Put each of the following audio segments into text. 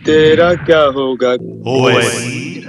तेरा क्या होगा? ओवैसी।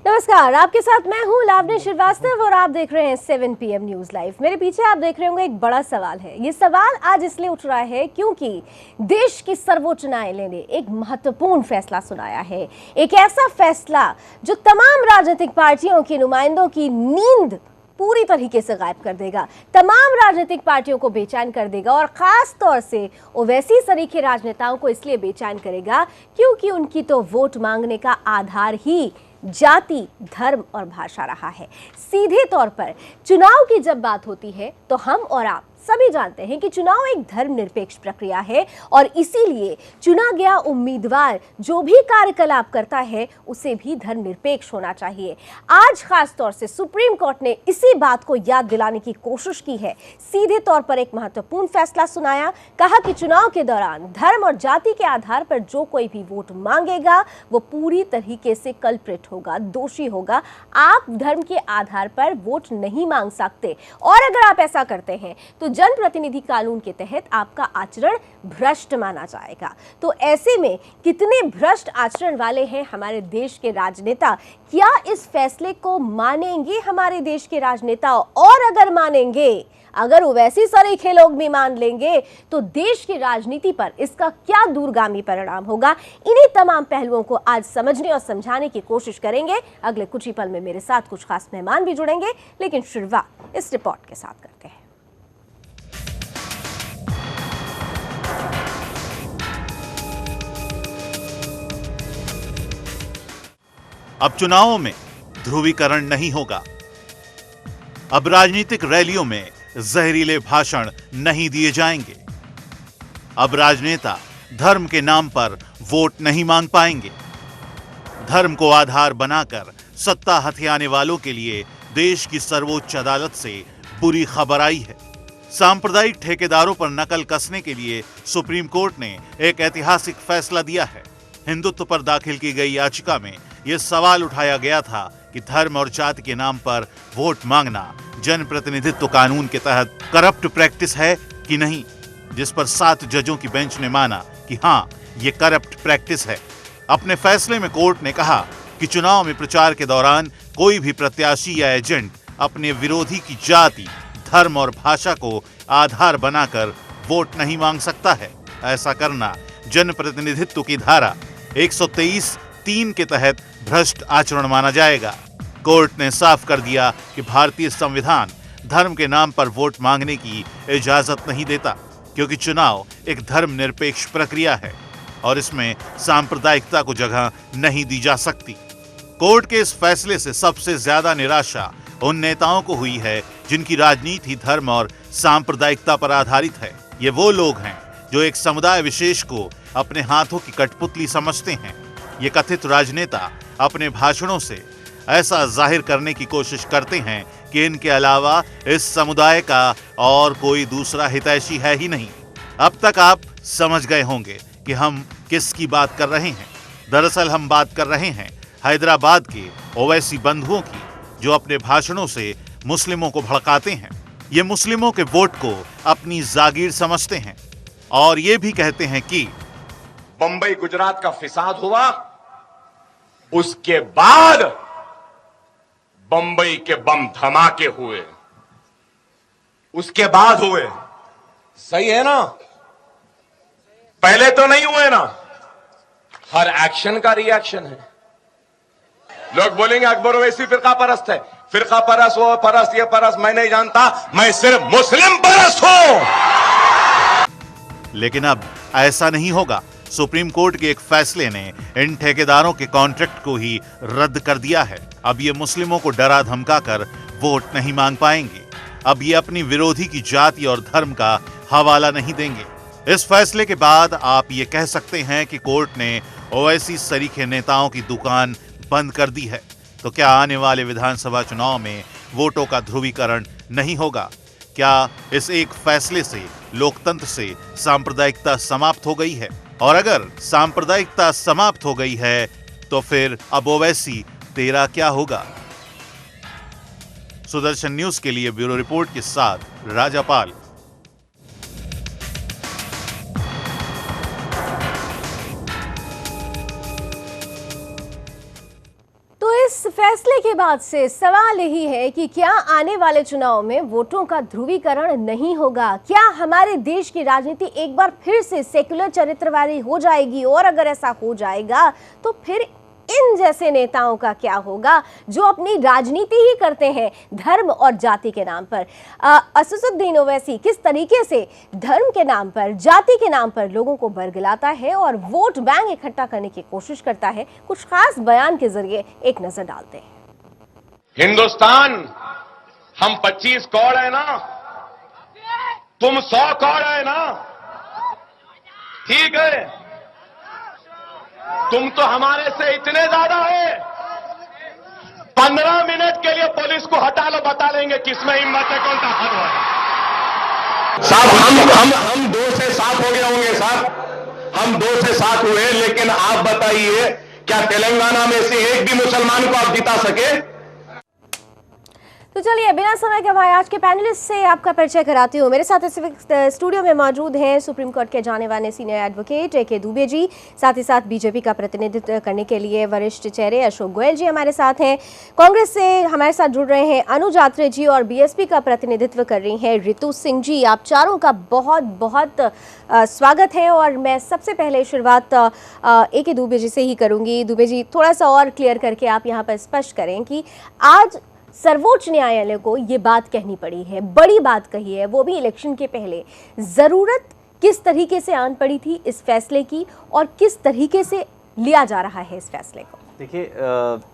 नमस्कार, आपके साथ मैं हूं लावनी श्रीवास्तव और आप देख रहे हैं 7 PM न्यूज लाइव। मेरे पीछे आप देख रहे होंगे एक बड़ा सवाल है। ये सवाल आज इसलिए उठ रहा है क्योंकि देश की सर्वोच्च न्यायालय ने एक महत्वपूर्ण फैसला सुनाया है। एक ऐसा फैसला जो तमाम राजनीतिक पार्टियों के नुमाइंदों की नींद पूरी तरीके से गायब कर देगा, तमाम राजनीतिक पार्टियों को बेचैन कर देगा और खास तौर से ओवैसी सरीखे राजनेताओं को इसलिए बेचैन करेगा क्योंकि उनकी तो वोट मांगने का आधार ही जाति, धर्म और भाषा रहा है। सीधे तौर पर चुनाव की जब बात होती है तो हम और आप सभी जानते हैं कि चुनाव एक धर्मनिरपेक्ष प्रक्रिया है और इसीलिए चुना गया उम्मीदवार जो भी कार्यकलाप करता है उसे भी धर्मनिरपेक्ष होना चाहिए। आज खास तौर से सुप्रीम कोर्ट ने इसी बात को याद दिलाने की कोशिश की है। सीधे तौर पर एक महत्वपूर्ण फैसला सुनाया, कहा कि चुनाव के दौरान धर्म और जाति के आधार पर जो कोई भी वोट मांगेगा वो पूरी तरीके से कल्प्रिट होगा, दोषी होगा। आप धर्म के आधार पर वोट नहीं मांग सकते और अगर आप ऐसा करते हैं तो जनप्रतिनिधि कानून के तहत आपका आचरण भ्रष्ट माना जाएगा। तो ऐसे में कितने भ्रष्ट आचरण वाले हैं हमारे देश के राजनेता? क्या इस फैसले को मानेंगे हमारे देश के राजनेता? और अगर मानेंगे, अगर ओवैसी सरीखे लोग भी मान लेंगे तो देश की राजनीति पर इसका क्या दूरगामी परिणाम होगा? इन्हीं तमाम पहलुओं को आज समझने और समझाने की कोशिश करेंगे। अगले कुछ ही पल में मेरे साथ कुछ खास मेहमान भी जुड़ेंगे, लेकिन शुरुआत इस रिपोर्ट के साथ करते हैं। अब चुनावों में ध्रुवीकरण नहीं होगा। अब राजनीतिक रैलियों में जहरीले भाषण नहीं दिए जाएंगे। अब राजनेता धर्म के नाम पर वोट नहीं मांग पाएंगे। धर्म को आधार बनाकर सत्ता हथियाने वालों के लिए देश की सर्वोच्च अदालत से बुरी खबर आई है। सांप्रदायिक ठेकेदारों पर नकल कसने के लिए सुप्रीम कोर्ट ने एक ऐतिहासिक फैसला दिया है। हिंदुत्व पर दाखिल की गई याचिका में यह सवाल उठाया गया था कि धर्म और जाति के नाम पर वोट मांगना जनप्रतिनिधित्व कानून के तहत करप्ट प्रैक्टिस है कि नहीं, जिस पर 7 जजों की बेंच ने माना कि हां, ये करप्ट प्रैक्टिस है। अपने फैसले में कोर्ट ने कहा कि चुनाव में प्रचार के दौरान कोई भी प्रत्याशी या एजेंट अपने विरोधी की जाति, धर्म और भाषा को आधार बनाकर वोट नहीं मांग सकता है। ऐसा करना जनप्रतिनिधित्व की धारा 123(3) के तहत भ्रष्ट आचरण माना जाएगा। कोर्ट ने साफ कर दिया कि भारतीय संविधान धर्म के नाम पर वोट मांगने की इजाजत नहीं देता, क्योंकि चुनाव एक धर्मनिरपेक्ष प्रक्रिया है और इसमें सांप्रदायिकता को जगह नहीं दी जा सकती। कोर्ट के इस फैसले से सबसे ज्यादा निराशा उन नेताओं को हुई है जिनकी राजनीति धर्म और सांप्रदायिकता पर आधारित है। ये वो लोग हैं जो एक समुदाय विशेष को अपने हाथों की कठपुतली समझते हैं। ये कथित राजनेता अपने भाषणों से ऐसा जाहिर करने की कोशिश करते हैं कि इनके अलावा इस समुदाय का और कोई दूसरा हितैषी है ही नहीं। अब तक आप समझ गए होंगे कि हम किसकी बात कर रहे हैं। दरअसल हम बात कर रहे हैं हैदराबाद के ओवैसी बंधुओं की, जो अपने भाषणों से मुस्लिमों को भड़काते हैं। ये मुस्लिमों के वोट को अपनी जागीर समझते हैं और ये भी कहते हैं कि बंबई गुजरात का फिसाद हुआ, उसके बाद बंबई के बम धमाके हुए, उसके बाद हुए। सही है ना? पहले तो नहीं हुए ना। हर एक्शन का रिएक्शन है। लोग बोलेंगे अकबर ओवैसी फिरका परस्त है। फिरका परस्त, वो परस्त, ये परस्त, मैं नहीं जानता, मैं सिर्फ मुस्लिम परस्त हूं। लेकिन अब ऐसा नहीं होगा। सुप्रीम कोर्ट के एक फैसले ने इन ठेकेदारों के कॉन्ट्रैक्ट को ही रद्द कर दिया है। अब ये मुस्लिमों को डरा धमकाकर वोट नहीं मांग पाएंगे। अब ये अपनी विरोधी की जाति और धर्म का हवाला नहीं देंगे। इस फैसले के बाद आप ये कह सकते हैं कि कोर्ट ने ओवैसी सरीखे नेताओं की दुकान बंद कर दी है। तो क्या आने वाले विधानसभा चुनाव में वोटों का ध्रुवीकरण नहीं होगा? क्या इस एक फैसले से लोकतंत्र से सांप्रदायिकता समाप्त हो गई है? और अगर सांप्रदायिकता समाप्त हो गई है तो फिर अब ओवैसी तेरा क्या होगा? सुदर्शन न्यूज के लिए ब्यूरो रिपोर्ट के साथ राजापाल। फैसले के बाद से सवाल यही है कि क्या आने वाले चुनाव में वोटों का ध्रुवीकरण नहीं होगा? क्या हमारे देश की राजनीति एक बार फिर से सेक्युलर चरित्र वाली हो जाएगी? और अगर ऐसा हो जाएगा तो फिर इन जैसे नेताओं का क्या होगा जो अपनी राजनीति ही करते हैं धर्म और जाति के नाम पर? असदुद्दीन ओवैसी किस तरीके से धर्म के नाम पर, जाति के नाम पर लोगों को बरगलाता है और वोट बैंक इकट्ठा करने की कोशिश करता है, कुछ खास बयान के जरिए एक नजर डालते हैं। हिंदुस्तान, हम 25 कौड़ है ना, तुम 100 कौड़ है ना, ठीक है। तुम तो हमारे से इतने ज्यादा है, 15 मिनट के लिए पुलिस को हटा लो, बता लेंगे किसमें हिम्मत है, कौन ताकत है। साहब हम 2 से 7 हो गए होंगे साहब, हम 2 से 7 हुए, लेकिन आप बताइए क्या तेलंगाना में से एक भी मुसलमान को आप जिता सके? तो चलिए बिना समय गवाए आज के पैनलिस्ट से आपका परिचय कराती हूँ। मेरे साथ इस वक्त स्टूडियो में मौजूद हैं सुप्रीम कोर्ट के जाने माने senior advocate A K. Dubey ji, साथ ही साथ बीजेपी का प्रतिनिधित्व करने के लिए वरिष्ठ चेहरे अशोक गोयल जी हमारे साथ हैं। कांग्रेस से हमारे साथ जुड़ रहे हैं अनुज आत्रे जी और बीएसपी का प्रतिनिधित्व कर रही हैं रितु सिंह जी। आप चारों का बहुत बहुत स्वागत है और मैं सबसे पहले शुरुआत ए.के. दुबे जी से ही करूँगी। दुबे जी, थोड़ा सा और क्लियर करके आप यहाँ पर स्पष्ट करें कि आज सर्वोच्च न्यायालय को ये बात कहनी पड़ी है, बड़ी बात कही है, वो भी इलेक्शन के पहले। जरूरत किस तरीके से आन पड़ी थी इस फैसले की और किस तरीके से लिया जा रहा है इस फैसले को? देखिए,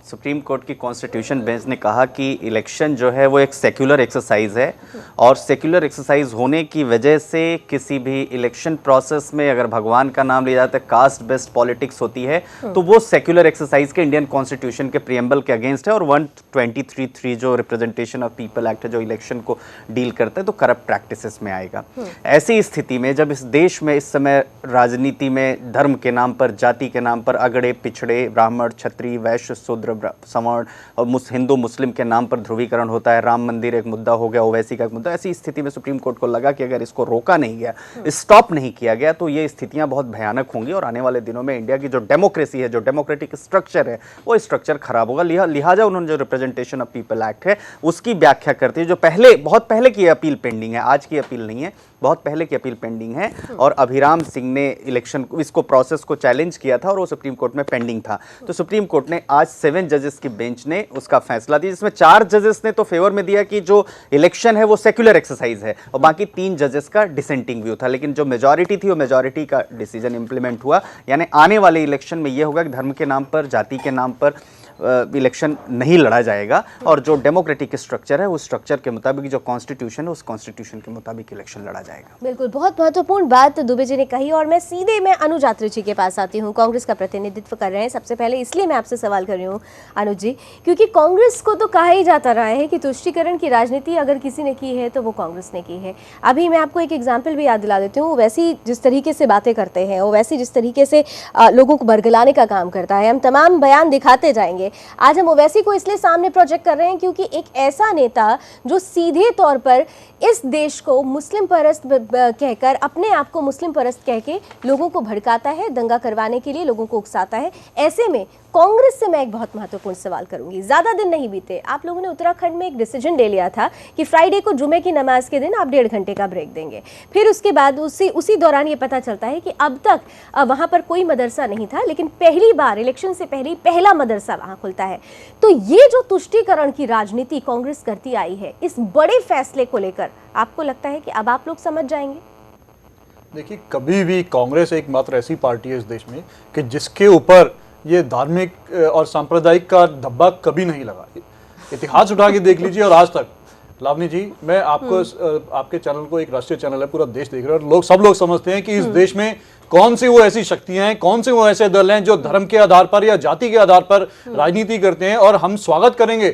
सुप्रीम कोर्ट की कॉन्स्टिट्यूशन बेंच ने कहा कि इलेक्शन जो है वो एक सेक्युलर एक्सरसाइज है और सेक्युलर एक्सरसाइज होने की वजह से किसी भी इलेक्शन प्रोसेस में अगर भगवान का नाम लिया जाता है, कास्ट बेस्ड पॉलिटिक्स होती है, तो वो सेक्युलर एक्सरसाइज के इंडियन कॉन्स्टिट्यूशन के प्रियम्बल के अगेंस्ट है। और 123(3) जो रिप्रेजेंटेशन ऑफ पीपल एक्ट है जो इलेक्शन को डील करता है, तो करप्ट प्रैक्टिसेस में आएगा। ऐसी स्थिति में जब इस देश में इस समय राजनीति में धर्म के नाम पर, जाति के नाम पर अगड़े पिछड़े, ब्राह्मण, क्षत्रिय, वैश्य, शूद्र, सवर्ण और हिंदू मुस्लिम के नाम पर ध्रुवीकरण होता है, राम मंदिर एक मुद्दा हो गया, ओवैसी का एक मुद्दा, ऐसी स्थिति में सुप्रीम कोर्ट को लगा कि अगर इसको रोका नहीं गया, स्टॉप नहीं किया गया, तो ये स्थितियां बहुत भयानक होंगी और आने वाले दिनों में इंडिया की जो डेमोक्रेसी है, जो डेमोक्रेटिक स्ट्रक्चर है, वो स्ट्रक्चर खराब होगा। लिहाजा उन्होंने जो रिप्रेजेंटेशन ऑफ पीपल एक्ट है उसकी व्याख्या करती है, जो बहुत पहले की अपील पेंडिंग है, आज की अपील नहीं है, बहुत पहले की अपील पेंडिंग है। और अभिराम सिंह ने इलेक्शन इसको प्रोसेस को चैलेंज किया था और वो सुप्रीम कोर्ट में पेंडिंग था। तो सुप्रीम कोर्ट ने आज 7 जजेस की बेंच ने उसका फैसला दिया, जिसमें 4 जजेस ने तो फेवर में दिया कि जो इलेक्शन है वो सेक्युलर एक्सरसाइज है और बाकी 3 जजेस का डिसेंटिंग व्यू था। लेकिन जो मेजॉरिटी थी वो मेजॉरिटी का डिसीजन इंप्लीमेंट हुआ, यानी आने वाले इलेक्शन में ये होगा कि धर्म के नाम पर, जाति के नाम पर इलेक्शन नहीं लड़ा जाएगा और जो डेमोक्रेटिक स्ट्रक्चर है उस स्ट्रक्चर के मुताबिक, जो कॉन्स्टिट्यूशन है उस कॉन्स्टिट्यूशन के मुताबिक इलेक्शन लड़ा जाएगा। बिल्कुल, बहुत महत्वपूर्ण बात दुबे जी ने कही और मैं सीधे अनुज आत्रे जी के पास आती हूँ। कांग्रेस का प्रतिनिधित्व कर रहे हैं, सबसे पहले इसलिए मैं आपसे सवाल कर रही हूँ अनुज जी, क्योंकि कांग्रेस को तो कहा ही जाता रहा है कि तुष्टीकरण की राजनीति अगर किसी ने की है तो वो कांग्रेस ने की है। अभी मैं आपको एक एग्जाम्पल भी याद दिला देती हूँ। वैसी जिस तरीके से बातें करते हैं, वो वैसी जिस तरीके से लोगों को बरगलाने का काम करता है, हम तमाम बयान दिखाते जाएंगे। आज हम ओवैसी को इसलिए सामने प्रोजेक्ट कर रहे हैं क्योंकि एक ऐसा नेता जो सीधे तौर पर इस देश को मुस्लिम परस्त कहकर, अपने आप को मुस्लिम परस्त कह के लोगों को भड़काता है, दंगा करवाने के लिए लोगों को उकसाता है। ऐसे में कांग्रेस से मैं एक बहुत महत्वपूर्ण सवाल करूंगी। ज्यादा दिन नहीं बीते, आप लोगों ने उत्तराखंड में एक डिसीजन ले लिया था कि फ्राइडे को जुमे की नमाज के दिन आप 1.5 घंटे का ब्रेक देंगे। फिर उसके बाद उसी दौरान ये पता चलता है कि अब तक वहां पर कोई मदरसा नहीं था, लेकिन पहली बार इलेक्शन से पहले पहला मदरसा वहां खुलता है। तो ये जो तुष्टीकरण की राजनीति कांग्रेस करती आई है, इस बड़े फैसले को लेकर आपको लगता है कि अब आप लोग समझ जाएंगे? देखिए, कभी भी कांग्रेस एकमात्र ऐसी पार्टी है इस देश में कि जिसके ऊपर ये धार्मिक और सांप्रदायिक का धब्बा कभी नहीं लगा। इतिहास उठा के देख लीजिए और आज तक। लावनी जी, मैं आपको आपके चैनल को, एक राष्ट्रीय चैनल है, पूरा देश देख रहे हैं और सब लोग समझते हैं कि इस देश में कौन सी वो ऐसी शक्तियां हैं, कौन से वो ऐसे दल हैं जो धर्म के आधार पर या जाति के आधार पर राजनीति करते हैं। और हम स्वागत करेंगे,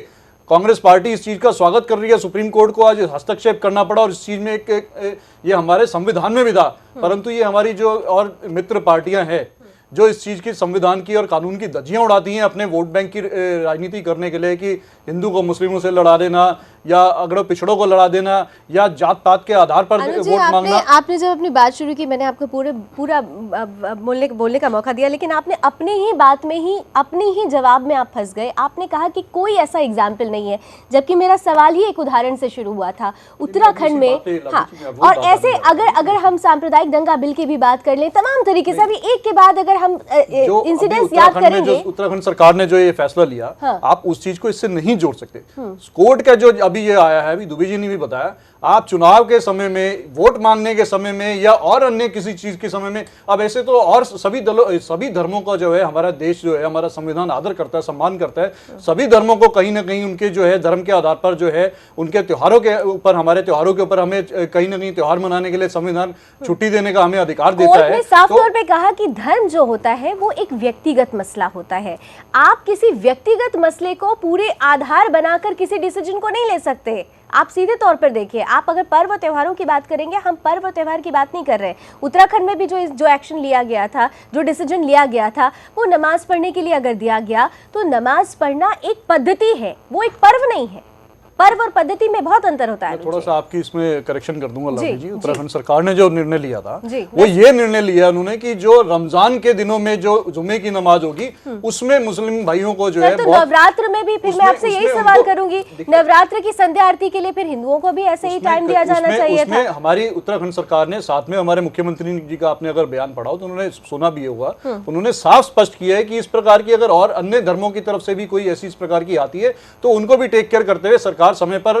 कांग्रेस पार्टी इस चीज का स्वागत कर रही है। सुप्रीम कोर्ट को आज हस्तक्षेप करना पड़ा और इस चीज में ये हमारे संविधान में भी था, परंतु ये हमारी जो और मित्र पार्टियां हैं जो इस चीज की, संविधान की और कानून की धज्जियां उड़ाती हैं अपने वोट बैंक की राजनीति करने के लिए, कि हिंदू को मुस्लिमों से लड़ा देना या अगर पिछड़ों को लड़ा देना या जात पात के आधार पर वोट मांगना। आपने जब अपनी बात शुरू की मैंने आपको पूरा बोलने का मौका दिया, लेकिन आपने अपनी ही बात में ही अपनी ही जवाब में आप फंस गए। आपने कहा कि कोई ऐसा एग्जाम्पल नहीं है, जबकि मेरा सवाल ही एक उदाहरण से शुरू हुआ था उत्तराखंड में। हाँ, और ऐसे अगर हम सांप्रदायिक दंगा बिल की भी बात कर लें, तमाम तरीके से, अभी एक के बाद अगर हम इंसिडेंट्स याद करेंगे, उत्तराखंड सरकार ने जो ये फैसला लिया, आप उस चीज को इससे नहीं जोड़ सकते। कोर्ट का जो अभी ये आया है, अभी दुबे जी ने भी बताया, आप चुनाव के समय में, वोट मांगने के समय में या और अन्य किसी चीज के समय में, अब ऐसे तो और सभी धर्मों का जो है हमारा देश जो है, हमारा संविधान आदर करता है, सम्मान करता है। सभी धर्मों को कहीं ना कहीं उनके जो है धर्म के आधार पर जो है उनके त्योहारों के ऊपर, हमारे त्योहारों के ऊपर हमें कहीं ना कहीं त्योहार मनाने के लिए संविधान छुट्टी देने का हमें अधिकार देता है। साफ तौर पे कहा कि धर्म जो होता है वो एक व्यक्तिगत मसला होता है। आप किसी व्यक्तिगत मसले को पूरे आधार बनाकर किसी डिसीजन को नहीं ले सकते। आप सीधे तौर पर देखिए, आप अगर पर्व त्योहारों की बात करेंगे, हम पर्व त्योहार की बात नहीं कर रहे। उत्तराखंड में भी जो एक्शन लिया गया था, जो डिसीजन लिया गया था, वो नमाज पढ़ने के लिए अगर दिया गया, तो नमाज पढ़ना एक पद्धति है, वो एक पर्व नहीं है। पर्व और पद्धति में बहुत अंतर होता है। थोड़ा सा आपकी इसमें करेक्शन कर दूंगा लाली जी। उत्तराखंड सरकार ने जो निर्णय लिया था, वो ये निर्णय लिया उन्होंने कि जो रमजान के दिनों में जो जुमे की नमाज होगी, उसमें मुस्लिम भाइयों को जो है, तो नवरात्र में भी, फिर मैं आपसे यही सवाल करूंगी, नवरात्र की संध्या आरती के लिए फिर हिंदुओं को भी ऐसे ही टाइम दिया जाना चाहिए था। हमारी उत्तराखंड सरकार ने, साथ में हमारे मुख्यमंत्री जी का आपने अगर बयान पढ़ा हो तो उन्होंने सुना भी होगा, उन्होंने साफ स्पष्ट किया है कि इस प्रकार की अगर और अन्य धर्मों की तरफ से भी कोई ऐसी इस प्रकार की आती है तो उनको भी टेक केयर करते हुए सरकार समय पर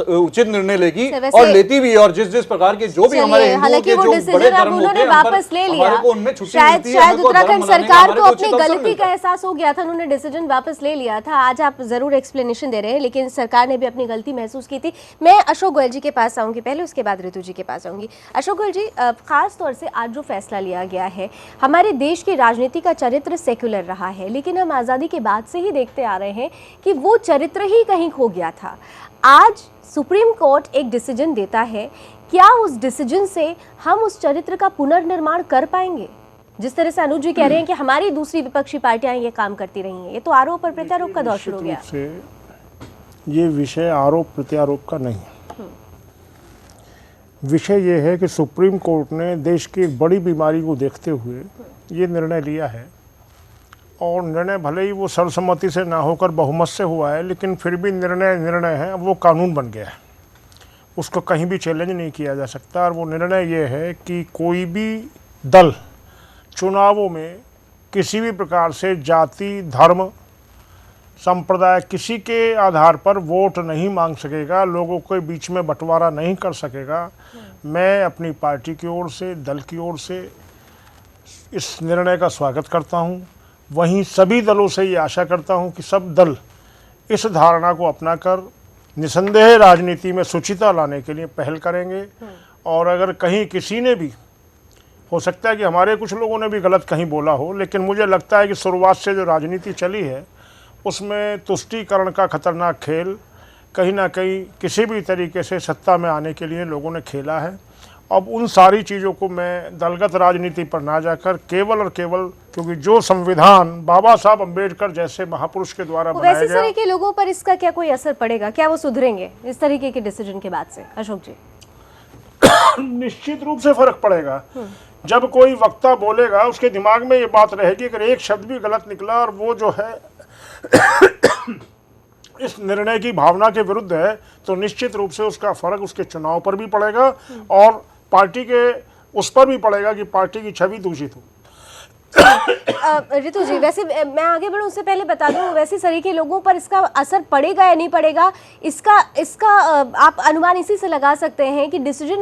उचित निर्णय लेगी और लेती भी है। और जिस प्रकार के जो भी हमारे हिंदुओं के जो बड़े धर्म होते हैं, वापस ले लिया, उनमें छुट्टी मिलती है। शायद उत्तराखंड सरकार को अपनी गलती का एहसास हो गया था, उन्होंने डिसीजन वापस ले लिया था। आज आप जरूर एक्सप्लेनेशन दे रहे हैं, लेकिन सरकार ने भी अपनी गलती महसूस की थी। मैं अशोक गोयल जी के पास आऊंगी पहले, उसके बाद ऋतु जी के पास आऊंगी। अशोक गोयल जी, खास तौर से आज जो फैसला लिया गया है, हमारे देश की राजनीति का चरित्र सेक्युलर रहा है, लेकिन हम आज़ादी के बाद से ही देखते आ रहे हैं कि वो चरित्र ही कहीं खो गया था। आज सुप्रीम कोर्ट एक डिसीजन देता है, क्या उस डिसीजन से हम उस चरित्र का पुनर्निर्माण कर पाएंगे? जिस तरह से अनुज जी कह रहे हैं कि हमारी दूसरी विपक्षी पार्टियां ये काम करती रही हैं, ये तो आरोप और प्रत्यारोप का दौर शुरू हो गया। ये विषय आरोप प्रत्यारोप का नहीं है। विषय ये है कि सुप्रीम कोर्ट ने देश की एक बड़ी बीमारी को देखते हुए ये निर्णय लिया है, और निर्णय भले ही वो सर्वसम्मति से ना होकर बहुमत से हुआ है, लेकिन फिर भी निर्णय है, वो कानून बन गया है, उसको कहीं भी चैलेंज नहीं किया जा सकता। और वो निर्णय ये है कि कोई भी दल चुनावों में किसी भी प्रकार से जाति, धर्म, संप्रदाय, किसी के आधार पर वोट नहीं मांग सकेगा, लोगों के बीच में बंटवारा नहीं कर सकेगा। मैं अपनी पार्टी की ओर से, दल की ओर से इस निर्णय का स्वागत करता हूं। वहीं सभी दलों से ये आशा करता हूं कि सब दल इस धारणा को अपनाकर निसंदेह राजनीति में शुचिता लाने के लिए पहल करेंगे। और अगर कहीं किसी ने भी, हो सकता है कि हमारे कुछ लोगों ने भी गलत कहीं बोला हो, लेकिन मुझे लगता है कि शुरुआत से जो राजनीति चली है उसमें तुष्टीकरण का खतरनाक खेल कहीं ना कहीं किसी भी तरीके से सत्ता में आने के लिए लोगों ने खेला है। अब उन सारी चीज़ों को मैं दलगत राजनीति पर ना जाकर केवल और केवल, क्योंकि जो संविधान बाबा साहब अम्बेडकर जैसे महापुरुष के द्वारा बनाया गया, वैसे तरह के लोगों पर इसका क्या कोई असर पड़ेगा? क्या वो सुधरेंगे इस तरीके के डिसीजन के बाद से? अशोक जी, निश्चित रूप से फर्क पड़ेगा। जब कोई वक्ता बोलेगा उसके दिमाग में ये बात रहेगी, अगर एक शब्द भी गलत निकला और वो जो है इस निर्णय की भावना के विरुद्ध है, तो निश्चित रूप से उसका फर्क उसके चुनाव पर भी पड़ेगा और पार्टी के उस पर भी पड़ेगा कि पार्टी की छवि दूषित हो। ऋतु जी, वैसे मैं आगे बढ़ूं उससे पहले बता दूं, वैसे सरीखे लोगों पर इसका असर पड़ेगा या नहीं पड़ेगा, इसका आप अनुमान इसी से लगा सकते हैं कि डिसीजन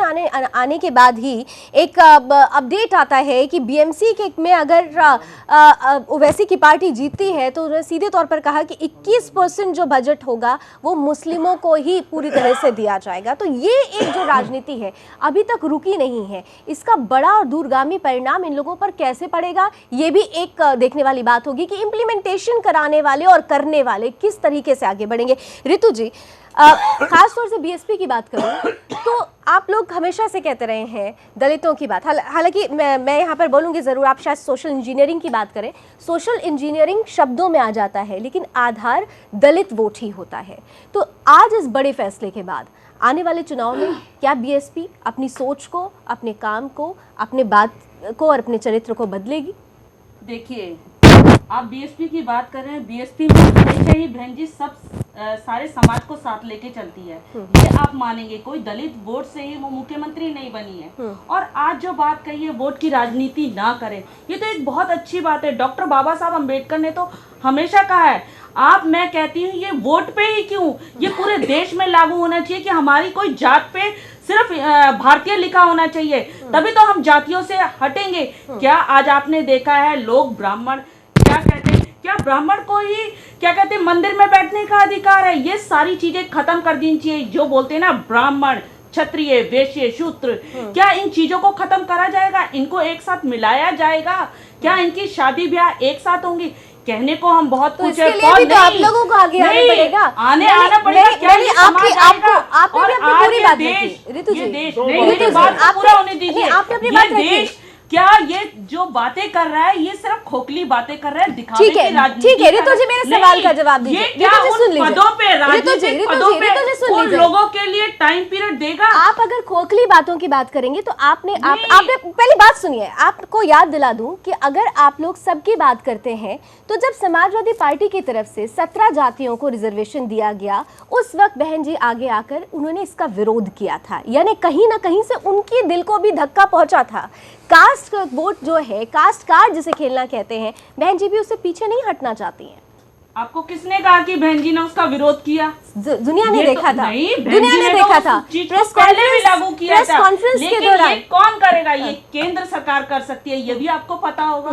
आने के बाद ही एक अपडेट आता है कि बीएमसी के में अगर ओवैसी की पार्टी जीतती है तो उन्होंने सीधे तौर पर कहा कि 21% जो बजट होगा वो मुस्लिमों को ही पूरी तरह से दिया जाएगा। तो ये एक जो राजनीति है अभी तक रुकी नहीं है, इसका बड़ा और दूरगामी परिणाम इन लोगों पर कैसे पड़ेगा, ये भी एक देखने वाली बात होगी कि इम्प्लीमेंटेशन कराने वाले और करने वाले किस तरीके से आगे बढ़ेंगे। ऋतु जी, खास तौर से बीएसपी की बात करूं तो आप लोग हमेशा से कहते रहे हैं दलितों की बात, हालांकि मैं यहाँ पर बोलूँगी ज़रूर, आप शायद सोशल इंजीनियरिंग की बात करें, सोशल इंजीनियरिंग शब्दों में आ जाता है लेकिन आधार दलित वोट ही होता है। तो आज इस बड़े फैसले के बाद आने वाले चुनाव में क्या बीएसपी अपनी सोच को, अपने काम को, अपने बात को और अपने चरित्र को बदलेगी? देखिए, आप बीएसपी की बात कर रहे हैं, बीएसपी में हमेशा ही बहन जी सब सारे समाज को साथ लेके चलती है, ये आप मानेंगे। कोई दलित वोट से ही वो मुख्यमंत्री नहीं बनी है। और आज जो बात कही है वोट की राजनीति ना करें, ये तो एक बहुत अच्छी बात है। डॉक्टर बाबा साहब अम्बेडकर ने तो हमेशा कहा है, मैं कहती हूँ ये वोट पे ही क्यों, ये पूरे देश में लागू होना चाहिए कि हमारी कोई जात पे सिर्फ भारतीय लिखा होना चाहिए, तभी तो हम जातियों से हटेंगे। क्या आज आपने देखा है लोग ब्राह्मण क्या कहते हैं, क्या ब्राह्मण को ही क्या कहते हैं मंदिर में बैठने का अधिकार है? ये सारी चीजें खत्म कर देनी चाहिए। जो बोलते हैं ना ब्राह्मण, क्षत्रिय, वैश्य, शूद्र, क्या इन चीजों को खत्म करा जाएगा? इनको एक साथ मिलाया जाएगा? क्या इनकी शादी ब्याह एक साथ होंगी? कहने को हम बहुत कुछ है, तो आप लोगों को आगे आना पड़ेगा, आना पड़ेगा। क्या ये समाज आएगा? और आज ये देश, ऋतु जी, ये देश नहीं, बात पूरा होने दीजिए। ये देश क्या ये जो बातें कर रहा है ये सिर्फ खोखली बातें कर रहा है, दिखावे की राजनीति। ठीक है ऋतु जी, मेरे सवाल का जवाब दीजिए। ये क्या उन पदों पे, राजनीतिक पदों पे उन लोगों के लिए टाइम पीरियड देगा? आप अगर खोखली बातों की बात करेंगे तो आपने पहली बात सुनिए, आपको याद दिला दूं कि अगर आप लोग सबकी बात करते हैं तो जब समाजवादी पार्टी की तरफ से 17 जातियों को रिजर्वेशन दिया गया, उस वक्त बहन जी आगे आकर उन्होंने इसका विरोध किया था, यानी कहीं ना कहीं से उनके दिल को भी धक्का पहुंचा था। कास्ट वोट जो है, कास्ट कार्ड जिसे खेलना कहते हैं, बहन जी भी उससे पीछे नहीं हटना चाहती हैं। आपको किसने कहा कि बहन जी ने उसका विरोध किया? दुनिया ने देखा था, दुनिया ने देखा था, प्रेस पहले भी लागू किया था, लेकिन ये कौन करेगा? ये केंद्र सरकार कर सकती है, ये भी आपको पता होगा।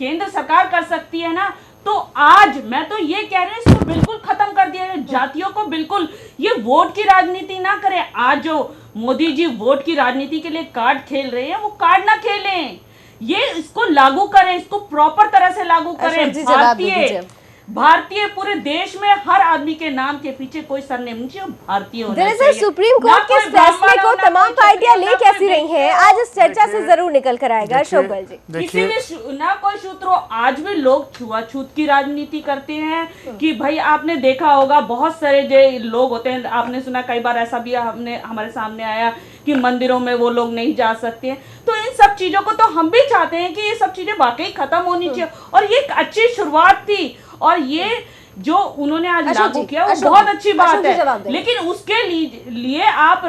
केंद्र सरकार कर सकती है ना। तो आज मैं तो ये कह रही हूँ इसको बिल्कुल खत्म कर दिया है, जातियों को बिल्कुल। ये वोट की राजनीति ना करें। आज जो मोदी जी वोट की राजनीति के लिए कार्ड खेल रहे हैं, वो कार्ड ना खेलें, ये इसको लागू करें, इसको प्रॉपर तरह से लागू करें। भारतीय पूरे देश में हर आदमी के नाम के पीछे कोई सरनेम नहीं चाहिए, भारतीय होना चाहिए। सुप्रीम कोर्ट के फैसले को तमाम पार्टियां ले कैसी रही हैं, आज इस चर्चा से जरूर निकल कर आएगा। अशोक गोयल जी, किसी ने ना कोई सूत्र हो, आज भी लोग छुआछूत की राजनीति करते हैं कि भाई आपने देखा होगा बहुत सारे जो लोग होते हैं, आपने सुना कई बार ऐसा भी हमारे सामने आया कि मंदिरों में वो लोग नहीं जा सकते हैं। तो इन सब चीजों को तो हम भी चाहते हैं कि ये सब चीजें वाकई खत्म होनी चाहिए, और ये एक अच्छी शुरुआत थी। और ये जो उन्होंने आज लागू किया वो बहुत अच्छी बात है, लेकिन उसके लिए आप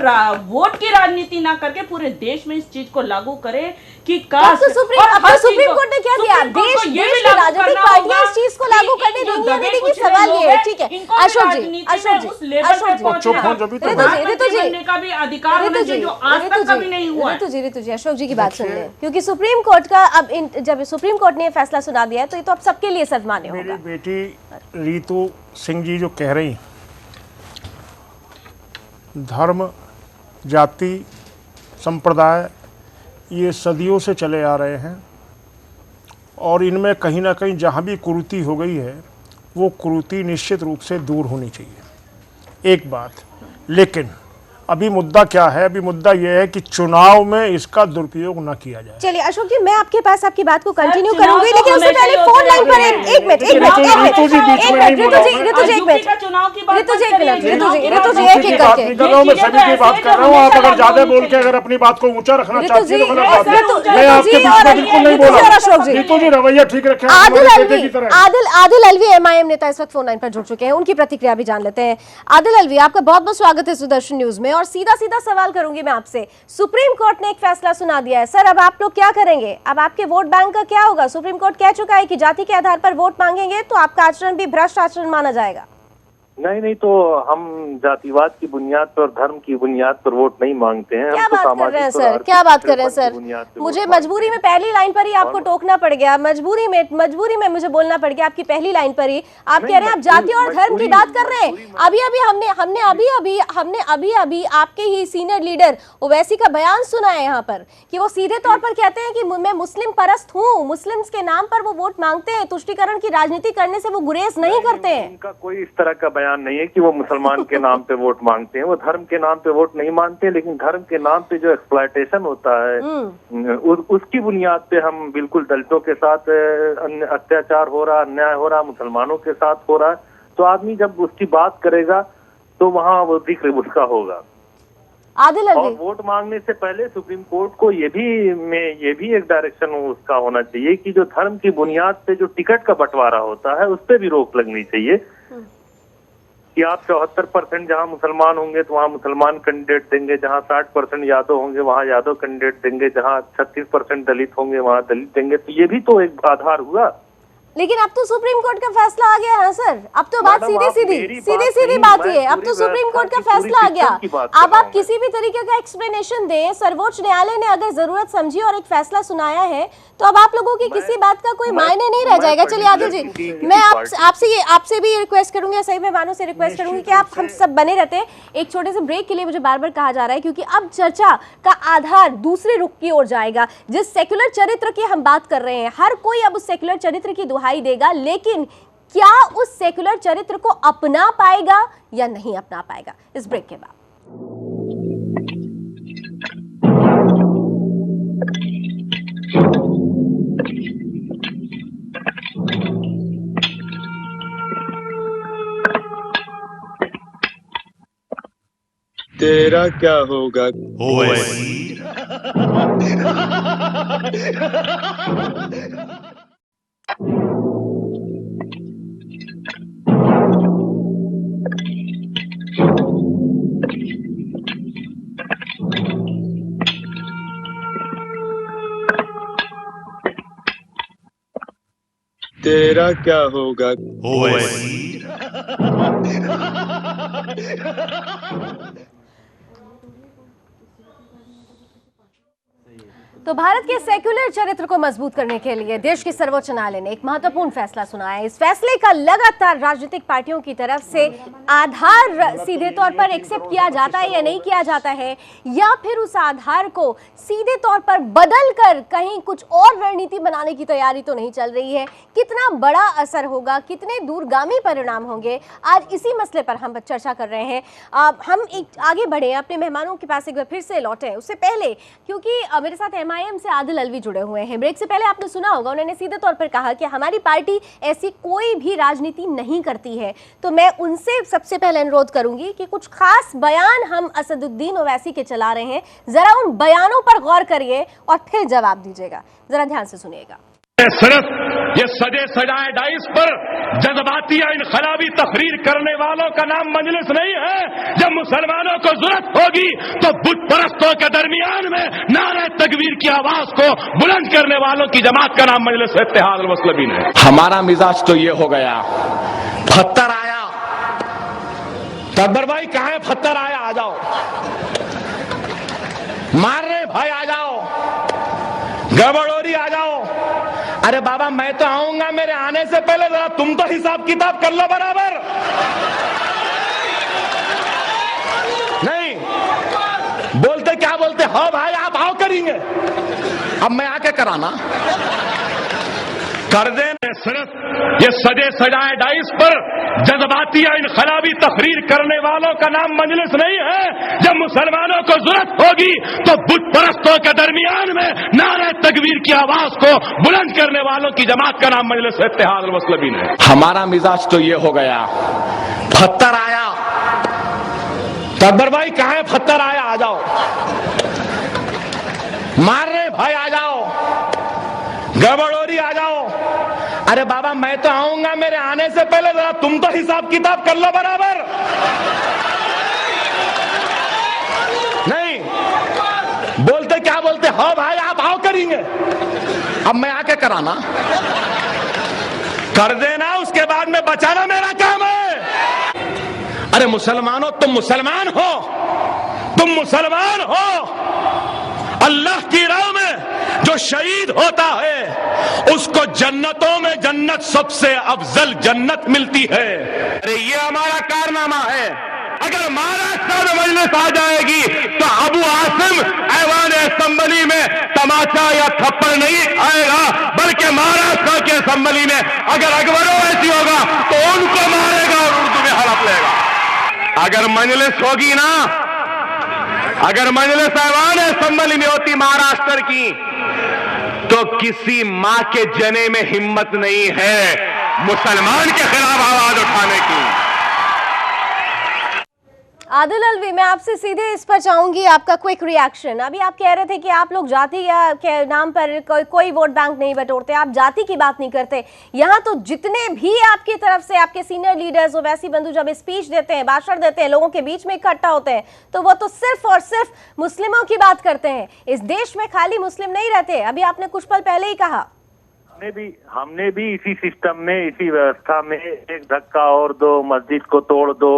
वोट की राजनीति ना करके पूरे देश में इस चीज को लागू करें कि कास्ट। सुप्रीम कोर्ट ने क्या दिया? देश की राजनीतिक पार्टियां इस चीज को लागू करने देंगी या नहीं देंगी, सवाल ये है। ठीक है अशोक जी, का भी अधिकार होना चाहिए जो आज तक कभी नहीं हुआ। ऋतु जी अशोक जी की बात सुन लें, क्योंकि सुप्रीम कोर्ट का अब जब सुप्रीम कोर्ट ने फैसला सुना दिया है तो ये तो अब सबके लिए सन्मान्य होगा। मेरी बेटी रीतू सिंह जी जो कह रही, धर्म, जाति, संप्रदाय ये सदियों से चले आ रहे हैं, और इनमें कहीं ना कहीं जहाँ भी कुरीति हो गई है वो कुरीति निश्चित रूप से दूर होनी चाहिए, एक बात। लेकिन अभी मुद्दा क्या है? अभी मुद्दा यह है कि चुनाव में इसका दुरुपयोग न किया जाए। चलिए अशोक जी, मैं आपके पास आपकी बात को कंटिन्यू करूंगी, लेकिन उससे पहले फोन लाइन पर एक मिनट एक एक बात कर रहा हूँ। आप अगर ज्यादा बोल के अगर अपनी बात को ऊंचा रखना चाहती है तो मैं आपके बीच में बिल्कुल नहीं बोला। ऋतु जी रवैया ठीक रखे। आदिल अलवी एमआईएम नेता इस वक्त फोन लाइन पर जुड़ चुके हैं, उनकी प्रतिक्रिया भी जान लेते हैं। आदिल अलवी, आपका बहुत बहुत स्वागत है सुदर्शन न्यूज में, और सीधा सीधा सवाल करूंगी मैं आपसे। सुप्रीम कोर्ट ने एक फैसला सुना दिया है सर, अब आप लोग क्या करेंगे? अब आपके वोट बैंक का क्या होगा? सुप्रीम कोर्ट कह चुका है कि जाति के आधार पर वोट मांगेंगे तो आपका आचरण भी भ्रष्ट आचरण माना जाएगा। नहीं तो हम जातिवाद की बुनियाद पर और धर्म की बुनियाद पर वोट नहीं मांगते हैं। क्या हम तो बात कर रहे हैं सामाजिक और सर, क्या बात कर रहे हैं आर्थिक सर? बुनियाद पे मुझे वोट मांगते मजबूरी में पहली लाइन पर ही आपको टोकना पड़ गया, मजबूरी में मुझे बोलना पड़ गया आपकी पहली लाइन पर ही। आप कह रहे हैं आप जाति और धर्म की बात कर रहे हैं। हमने अभी आपके ही सीनियर लीडर ओवैसी का बयान सुना है यहाँ पर कि वो सीधे तौर पर कहते हैं कि मैं मुस्लिम परस्त हूँ, मुस्लिम्स के नाम पर वो वोट मांगते हैं, तुष्टीकरण की राजनीति करने से वो गुरेज नहीं करते हैं। उनका कोई इस तरह का बयान नहीं है कि वो मुसलमान के नाम पे वोट मांगते हैं, वो धर्म के नाम पे वोट नहीं मांगते, लेकिन धर्म के नाम पे जो एक्सप्लॉयटेशन होता है उसकी बुनियाद पे हम बिल्कुल दलितों के साथ अत्याचार हो रहा, अन्याय हो रहा, मुसलमानों के साथ हो रहा है, तो आदमी जब उसकी बात करेगा तो वहाँ वो जिक्र उसका होगा। आदिल और अलवी, वोट मांगने से पहले सुप्रीम कोर्ट को ये भी एक डायरेक्शन उसका होना चाहिए कि जो धर्म की बुनियाद पे जो टिकट का बंटवारा होता है उस पर भी रोक लगनी चाहिए कि आप 74% जहां मुसलमान होंगे तो वहां मुसलमान कैंडिडेट देंगे, जहां 60% यादव होंगे वहां यादव कैंडिडेट देंगे, जहां 36% दलित होंगे वहां दलित देंगे। तो ये भी तो एक आधार हुआ। लेकिन अब तो सुप्रीम कोर्ट का फैसला आ गया है सर, अब तो बात सीधी बात ही है, अब तो सुप्रीम कोर्ट का फैसला आ गया। अब आप किसी भी तरीके का एक्सप्लेनेशन दें, सर्वोच्च न्यायालय ने अगर जरूरत समझी और एक फैसला सुनाया है तो अब आप लोगों की किसी बात का कोई मायने नहीं रह जाएगा। चलिए आदिल जी, मैं आपसे भी रिक्वेस्ट करूंगी, सही मेहमानों से रिक्वेस्ट करूंगी कि आप हम सब बने रहते। एक छोटे से ब्रेक के लिए मुझे बार बार कहा जा रहा है क्योंकि अब चर्चा का आधार दूसरे रुख की ओर जाएगा। जिस सेक्युलर चरित्र की हम बात कर रहे हैं, हर कोई अब उस सेक्युलर चरित्र की दुहाई देगा, लेकिन क्या उस सेक्युलर चरित्र को अपना पाएगा या नहीं अपना पाएगा? इस ब्रेक के बाद तेरा क्या होगा? ओवैसी तेरा क्या होगा? ओवैसी तो भारत के सेक्युलर चरित्र को मजबूत करने के लिए देश के सर्वोच्च न्यायालय ने एक महत्वपूर्ण फैसला सुनाया है। इस फैसले का लगातार राजनीतिक पार्टियों की तरफ से आधार सीधे तौर पर एक्सेप्ट किया जाता है या नहीं किया जाता है, या फिर उस आधार को सीधे तौर पर बदल कर कहीं कुछ और रणनीति बनाने की तैयारी तो नहीं चल रही है। कितना बड़ा असर होगा, कितने दूरगामी परिणाम होंगे, आज इसी मसले पर हम चर्चा कर रहे हैं। हम एक आगे बढ़े, अपने मेहमानों के पास एक बार फिर से लौटे। उससे पहले क्योंकि मेरे साथ MIM से आदिल अलवी जुड़े हुए हैं। ब्रेक से पहले आपने सुना होगा, उन्होंने सीधे तौर पर कहा कि हमारी पार्टी ऐसी कोई भी राजनीति नहीं करती है। तो मैं उनसे सबसे पहले अनुरोध करूंगी कि कुछ खास बयान हम असदुद्दीन ओवैसी के चला रहे हैं, जरा उन बयानों पर गौर करिए और फिर जवाब दीजिएगा। जरा ध्यान से सुनिएगा। सिर्फ ये सजे सजाए डाइस पर जज्बाती या इनकलाबी तकरीर करने वालों का नाम मजलिस नहीं है। जब मुसलमानों को जरूरत होगी तो बुत परस्तों के दरमियान में नारे तकबीर की आवाज को बुलंद करने वालों की जमात का नाम मजलिस इत्तेहाद अल मुस्लिमीन है। हमारा मिजाज तो ये हो गया, फत्तर आया, तकबर भाई कहाँ है? फत्तर आया, आ जाओ, मार रहे भाई आ जाओ, गड़बड़ोरी आ जाओ। अरे बाबा मैं तो आऊंगा, मेरे आने से पहले जरा तुम तो हिसाब किताब कर लो बराबर। नहीं बोलते क्या बोलते हो भाई, आप आओ करेंगे, अब मैं आके कराना कर दें। सिर्फ ये सजे सजाए डाइस पर जज्बाती या इनकलाबी तकरीर करने वालों का नाम मजलिस नहीं है। जब मुसलमानों को जरूरत होगी तो बुत परस्तों के दरमियान में नारे तकबीर की आवाज को बुलंद करने वालों की जमात का नाम मजलिस इत्तेहाद अल मुस्लिमीन है। हमारा मिजाज तो ये हो गया, फत्तर आया, तकबर भाई कहाँ है? फत्तर आया, आ जाओ, मार रहे भाई आ जाओ, गड़बड़ोरी आ जाओ। अरे बाबा मैं तो आऊंगा, मेरे आने से पहले जरा तुम तो हिसाब किताब कर लो बराबर। नहीं बोलते क्या बोलते हो भाई, आप आओ करेंगे, अब मैं आके कराना कर देना, उसके बाद में बचाना मेरा काम है। अरे मुसलमानों, तुम मुसलमान हो, तुम मुसलमान हो। अल्लाह की राह में जो शहीद होता है उसको जन्नतों में जन्नत सबसे अफजल जन्नत मिलती है। अरे ये हमारा कारनामा है। अगर महाराष्ट्र में मजलिस आ जाएगी तो अबू आसिम ऐवान असेंबली में तमाचा या थप्पड़ नहीं आएगा, बल्कि महाराष्ट्र के असेंबली में अगर अकबर ऐसी होगा तो उनको मारेगा और उर्दू में हड़प लेगा। अगर मजलिस होगी ना, अगर मजलिस ऐवान असेंबली में होती महाराष्ट्र की, तो किसी मां के जने में हिम्मत नहीं है मुसलमान के खिलाफ आवाज उठाने की। आदिल अलवी, मैं आपसे सीधे इस पर चाहूंगी आपका क्विक रिएक्शन। अभी आप कह रहे थे कि आप लोग जाति या के नाम पर कोई वोट बैंक नहीं बटोरते, आप जाति की बात नहीं करते। यहाँ तो जितने भी आपकी तरफ से आपके सीनियर लीडर्स वैसी बंधु जब स्पीच देते हैं, भाषण देते हैं, लोगों के बीच में इकट्ठा होते हैं, तो वो तो सिर्फ और सिर्फ मुस्लिमों की बात करते हैं। इस देश में खाली मुस्लिम नहीं रहते, अभी आपने कुछ पल पहले ही कहा। हमने भी इसी सिस्टम में, इसी व्यवस्था में एक धक्का और दो, मस्जिद को तोड़ दो,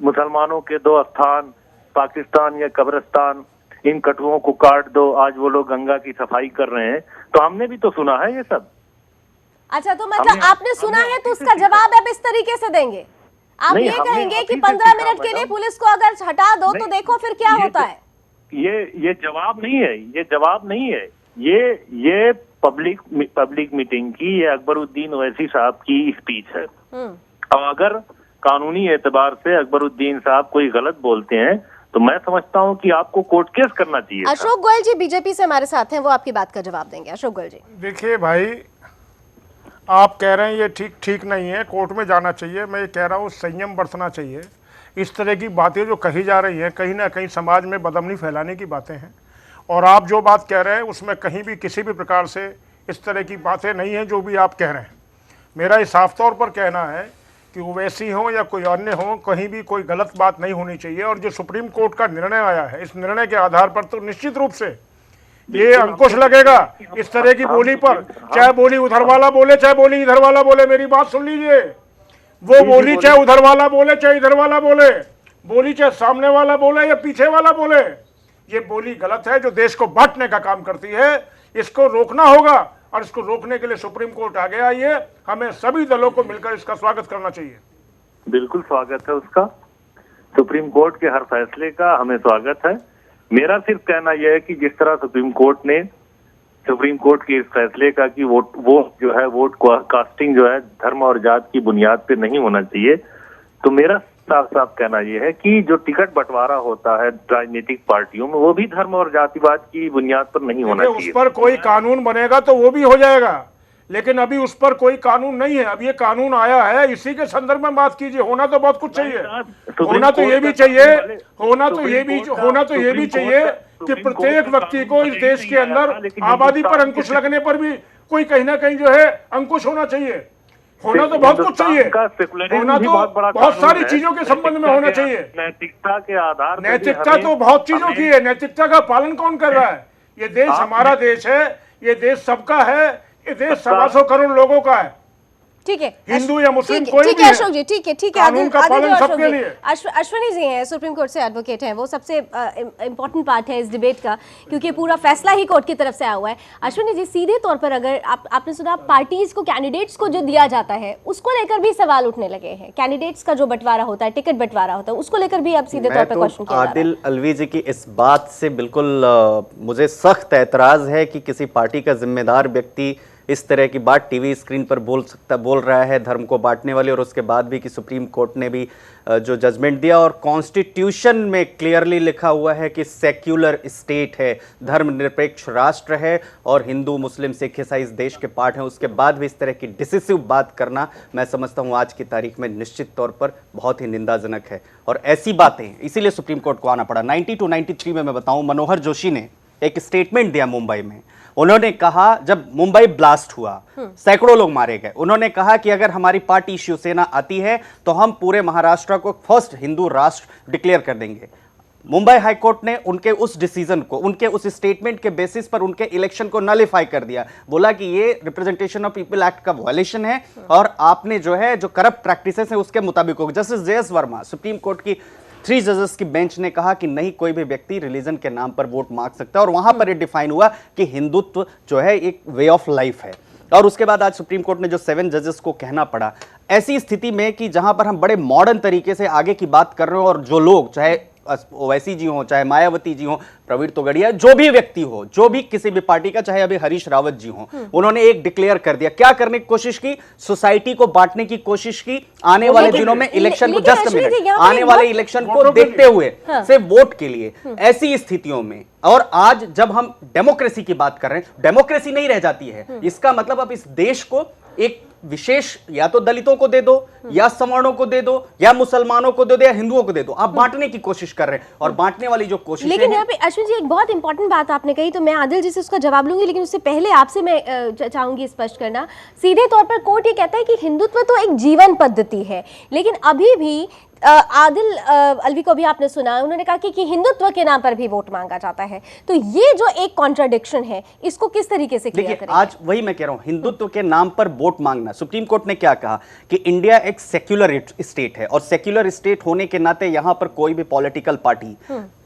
मुसलमानों के दो स्थान, पाकिस्तान या कब्रिस्तान, इन कटुओं को काट दो, आज वो लोग गंगा की सफाई कर रहे हैं, तो हमने भी तो सुना है ये सब। अच्छा, तो मतलब आपने सुना है तो उसका जवाब आप इस तरीके से देंगे? आप ये कहेंगे कि 15 मिनट के लिए पुलिस को अगर हटा दो तो देखो फिर क्या होता है? ये जवाब नहीं है, ये जवाब नहीं है, ये पब्लिक मीटिंग की, ये अकबरुद्दीन ओवैसी साहब की स्पीच है। और अगर कानूनी एतबार से अकबरुद्दीन साहब कोई गलत बोलते हैं तो मैं समझता हूं कि आपको कोर्ट केस करना चाहिए। अशोक गोयल जी बीजेपी से हमारे साथ हैं, वो आपकी बात का जवाब देंगे। अशोक गोयल जी, देखिए भाई, आप कह रहे हैं ये ठीक नहीं है, कोर्ट में जाना चाहिए। मैं ये कह रहा हूँ संयम बरतना चाहिए। इस तरह की बातें जो कही जा रही हैं, कहीं ना कहीं समाज में बदअमनी फैलाने की बातें हैं, और आप जो बात कह रहे हैं उसमें कहीं भी किसी भी प्रकार से इस तरह की बातें नहीं हैं जो भी आप कह रहे हैं। मेरा ये साफ तौर पर कहना है कि ओवैसी हो या कोई अन्य हो, कहीं भी कोई गलत बात नहीं होनी चाहिए। और जो सुप्रीम कोर्ट का निर्णय आया है, इस निर्णय के आधार पर तो निश्चित रूप से ये अंकुश लगेगा इस तरह की बोली पर, चाहे बोली उधर वाला बोले चाहे बोली इधर वाला बोले। मेरी बात सुन लीजिए, वो बोली चाहे उधर वाला बोले चाहे इधर वाला बोले, बोली चाहे सामने वाला बोले या पीछे वाला बोले, ये बोली गलत है जो देश को बांटने का काम करती है। इसको रोकना होगा और इसको रोकने के लिए सुप्रीम कोर्ट आ गया। ये हमें सभी दलों को मिलकर इसका स्वागत करना चाहिए। बिल्कुल स्वागत है उसका, सुप्रीम कोर्ट के हर फैसले का हमें स्वागत है। मेरा सिर्फ कहना यह है कि जिस तरह सुप्रीम कोर्ट के इस फैसले का कि वोट जो है, वोट कास्टिंग जो है धर्म और जात की बुनियाद पे नहीं होना चाहिए, तो मेरा साफ साफ कहना यह है कि जो टिकट बंटवारा होता है राजनीतिक पार्टियों में, वो भी धर्म और जातिवाद की बुनियाद पर नहीं होना चाहिए। उस पर कोई कानून बनेगा तो वो भी हो जाएगा, लेकिन अभी उस पर कोई कानून नहीं है। अब ये कानून आया है, इसी के संदर्भ में बात कीजिए। होना तो बहुत कुछ चाहिए, होना तो ये भी चाहिए कि प्रत्येक व्यक्ति को इस देश के अंदर आबादी पर अंकुश लगने पर भी कोई कहीं ना कहीं जो है अंकुश होना चाहिए। होना तो बहुत कुछ चाहिए, होना तो बहुत सारी चीजों के संबंध में होना चाहिए। नैतिकता के आधार, नैतिकता तो बहुत चीजों की है, नैतिकता का पालन कौन कर रहा है? ये देश हमारा देश है, ये देश सबका है, ये देश 125 करोड़ लोगों का है। ठीक है, हिंदू या मुस्लिम कोई ठीक भी है अशोक जी, ठीक है कानून का पालन सबके लिए। अश्विनी जी हैं, सुप्रीम कोर्ट से एडवोकेट हैं, वो सबसे इम्पोर्टेंट पार्ट है इस डिबेट का, क्योंकि पूरा फैसला ही कोर्ट की तरफ से आया हुआ है। अश्विनी जी, सीधे तौर पर अगर आपने सुना, पार्टीज को, कैंडिडेट्स को जो दिया जाता है उसको लेकर भी सवाल उठने लगे हैं। कैंडिडेट्स का जो बंटवारा होता है, टिकट बंटवारा होता है, उसको लेकर भी अब सीधे तौर पर क्वेश्चन किया जा रहा है। आदिल अलवी जी की इस बात से बिल्कुल मुझे सख्त ऐतराज है कि किसी पार्टी का जिम्मेदार व्यक्ति इस तरह की बात टीवी स्क्रीन पर बोल रहा है, धर्म को बांटने वाली, और उसके बाद भी कि सुप्रीम कोर्ट ने भी जो जजमेंट दिया और कॉन्स्टिट्यूशन में क्लियरली लिखा हुआ है कि सेक्युलर स्टेट है, धर्मनिरपेक्ष राष्ट्र है और हिंदू मुस्लिम सिख ईसाई इस देश के पार्ट हैं, उसके बाद भी इस तरह की डिसिसिव बात करना मैं समझता हूँ आज की तारीख में निश्चित तौर पर बहुत ही निंदाजनक है। और ऐसी बातें इसीलिए सुप्रीम कोर्ट को आना पड़ा। 90 to 93 में मैं बताऊं, मनोहर जोशी ने एक स्टेटमेंट दिया मुंबई में। उन्होंने कहा, जब मुंबई ब्लास्ट हुआ, सैकड़ों लोग मारे गए, उन्होंने कहा कि अगर हमारी पार्टी शिवसेना आती है तो हम पूरे महाराष्ट्र को फर्स्ट हिंदू राष्ट्र डिक्लेयर कर देंगे। मुंबई हाईकोर्ट ने उनके उस डिसीजन को, उनके उस स्टेटमेंट के बेसिस पर उनके इलेक्शन को नलिफाई कर दिया, बोला कि ये रिप्रेजेंटेशन ऑफ पीपल एक्ट का वायलेशन है और आपने जो है जो करप्ट प्रैक्टिसेस है उसके मुताबिक हो। Justice JS Verma, supreme court की 3 जजेस की बेंच ने कहा कि नहीं, कोई भी व्यक्ति रिलीजन के नाम पर वोट मांग सकता है और वहां पर यह डिफाइन हुआ कि हिंदुत्व जो है एक वे ऑफ लाइफ है। और उसके बाद आज सुप्रीम कोर्ट ने जो 7 जजेस को कहना पड़ा, ऐसी स्थिति में कि जहां पर हम बड़े मॉडर्न तरीके से आगे की बात कर रहे हो और जो लोग, चाहे ओवैसी जी हो, चाहे मायावती जी हो, प्रवीण तोगड़िया, जो भी व्यक्ति हो, जो भी किसी भी पार्टी का, चाहे अभी हरीश रावत जी हो, उन्होंने एक डिक्लेयर कर दिया। क्या करने की कोशिश की? सोसाइटी को बांटने की कोशिश की। आने वाले दिनों में इलेक्शन को, जस्ट मिनट, आने वाले इलेक्शन को देखते हुए सिर्फ वोट के लिए, ऐसी स्थितियों में, और आज जब हम डेमोक्रेसी की बात कर रहे हैं, डेमोक्रेसी नहीं रह जाती है। इसका मतलब अब इस देश को एक विशेष, या तो दलितों को दे दो, या सवर्णों को दे दो, या मुसलमानों को दे दो, या हिंदुओं को दे दो। आप बांटने की कोशिश कर रहे हैं और बांटने वाली जो कोशिश, लेकिन यहाँ पे अश्विन जी एक बहुत इंपॉर्टेंट बात आपने कही, तो मैं आदिल जी से उसका जवाब लूंगी, लेकिन उससे पहले आपसे मैं चाहूंगी स्पष्ट करना। सीधे तौर पर कोर्ट ये कहता है कि हिंदुत्व तो एक जीवन पद्धति है, लेकिन अभी भी आदिल अलवी को भी आपने सुना, उन्होंने कहा कि हिंदुत्व के नाम पर भी वोट मांगा जाता है। तो ये जो एक कॉन्ट्राडिक्शन है, इसको किस तरीके से क्लियर करें? आज वही मैं कह रहा हूं, हिंदुत्व के नाम पर वोट मांगना। सुप्रीम कोर्ट ने क्या कहा कि इंडिया एक सेक्युलर स्टेट है और सेक्युलर स्टेट होने के नाते यहां पर कोई भी पॉलिटिकल पार्टी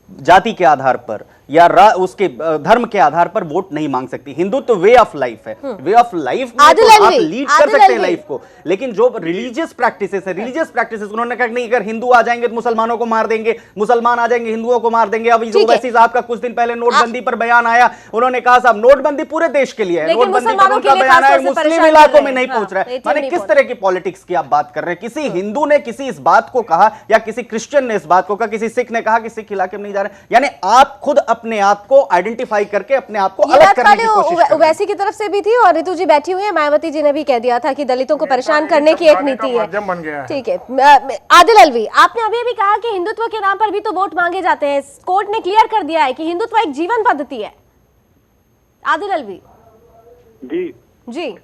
जाति के आधार पर या उसके धर्म के आधार पर वोट नहीं मांग सकती। हिंदुत्व वे ऑफ लाइफ है। वे ऑफ लाइफ में तो आप लीड कर सकते हैं लाइफ को, लेकिन जो रिलीजियस प्रैक्टिसेस है, रिलीजियस प्रैक्टिसेस, उन्होंने कहा नहीं, अगर हिंदू आ जाएंगे तो मुसलमानों को मार देंगे, मुसलमान आ जाएंगे हिंदुओं को मार देंगे। अब ओवैसी साहब का कुछ दिन पहले नोटबंदी पर बयान आया, उन्होंने कहा साहब नोटबंदी पूरे देश के लिए है, नोटबंदी पर उनका बयान है, मुस्लिम इलाकों में नहीं पहुंच रहा है। माने किस तरह की पॉलिटिक्स की आप बात कर रहे हैं? किसी हिंदू ने किसी इस बात को कहा, या किसी क्रिश्चियन ने इस बात को कहा, किसी सिख ने कहा कि सिख इलाके में नहीं जा रहे, यानी आप खुद अपने आप को आइडेंटिफाई करके अपने आप को अलग करने की कोशिश कर रहे हैं। ओवैसी की तरफ से भी थी और रितु जी बैठी हुई है, मायावती जी ने भी कह दिया था कि दलितों को परेशान करने की एक नीति है। ठीक है, आदिल अलवी, आपने अभी भी कहा कि हिंदुत्व के नाम पर भी तो वोट मांगे जाते हैं। कोर्ट ने क्लियर कर दिया है कि हिंदुत्व एक जीवन पद्धति है। आदिल अलवी जी,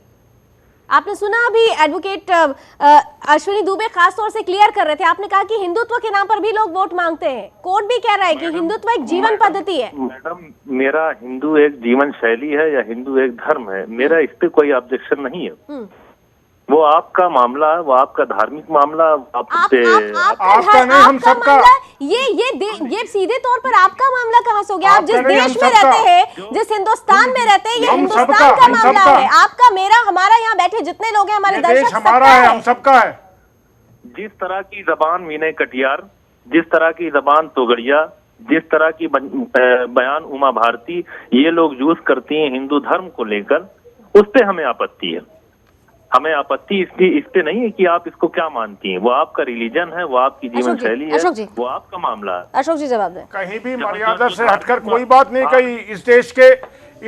आपने सुना अभी एडवोकेट अश्विनी दुबे खास तौर से क्लियर कर रहे थे, आपने कहा कि हिंदुत्व के नाम पर भी लोग वोट मांगते हैं। कोर्ट भी कह रहा है कि हिंदुत्व एक जीवन पद्धति है। मैडम, मेरा हिंदू एक जीवन शैली है या हिंदू एक धर्म है, मेरा इस पे कोई ऑब्जेक्शन नहीं है। वो आपका मामला है, वो आपका धार्मिक मामला, आपका नहीं, हम सबका। ये सीधे तौर पर आपका मामला कहाँ से हो गया? आप जिस देश में रहते हैं, जिस हिंदुस्तान में रहते हैं, ये हिंदुस्तान का मामला है। आपका, मेरा, हमारा, यहाँ बैठे जितने लोग हैं, हमारे दर्शक, हमारा है, हम सबका है। जिस तरह की जबान विनय कटियार, जिस तरह की जबान तोगड़िया, जिस तरह की बयान उमा भारती ये लोग यूज करती हैं हिंदू धर्म को लेकर, उस पे हमें आपत्ति है। हमें आपत्ति इस पे नहीं है कि आप इसको क्या मानती हैं, वो आपका रिलीजन है, वो आपकी जीवन शैली है, वो आपका मामला है। अशोक जी जवाब दें। कहीं भी मर्यादा से हटकर कोई बात नहीं कही। इस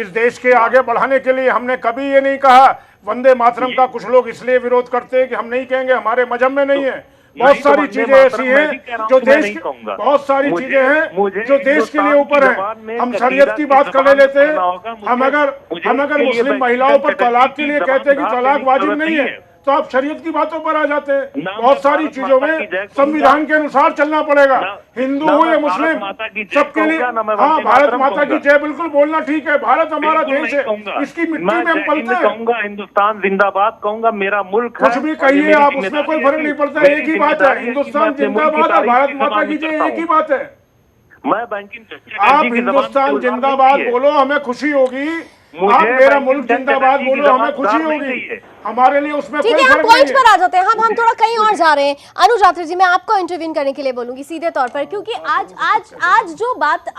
देश के आगे बढ़ाने के लिए हमने कभी ये नहीं कहा वंदे मातरम का। कुछ लोग इसलिए विरोध करते हैं कि हम नहीं कहेंगे, हमारे मजहब में नहीं है। बहुत सारी चीजें ऐसी हैं जो देश, बहुत सारी चीजें हैं जो देश के लिए ऊपर है। हम शरीयत की बात कर लेते हैं। हम अगर मुस्लिम महिलाओं पर तलाक के लिए कहते हैं कि तलाक वाजिब नहीं है, तो आप शरीयत की बातों पर आ जाते हैं। बहुत सारी चीजों में संविधान के अनुसार चलना पड़ेगा। हिंदू हो या मुस्लिम, सबके लिए। हाँ, भारत माता की जय बिल्कुल बोलना ठीक है। भारत हमारा देश है, इसकी मिट्टी में हम पलते हैं। कहूंगा हिंदुस्तान जिंदाबाद, कहूंगा मेरा मुल्क कुछ भी कहिए आप, उसमें कोई फर्क नहीं पड़ता। एक ही बात है, हिंदुस्तान जिंदाबाद और भारत माता की जय, एक ही बात है। मैं बैंकिंग, आप हिंदुस्तान जिंदाबाद बोलो, हमें खुशी होगी। आप मेरा मुल्क जिंदाबाद बोलो, हमें खुशी होगी। हमारे लिए उसमें ठीक है, हम पॉइंट पर आ जाते हैं। हम थोड़ा कहीं और जा रहे हैं। अनुज रात्रि जी, मैं आपको इंटरवीन करने के लिए बोलूंगी सीधे तौर पर, क्योंकि आज जो बात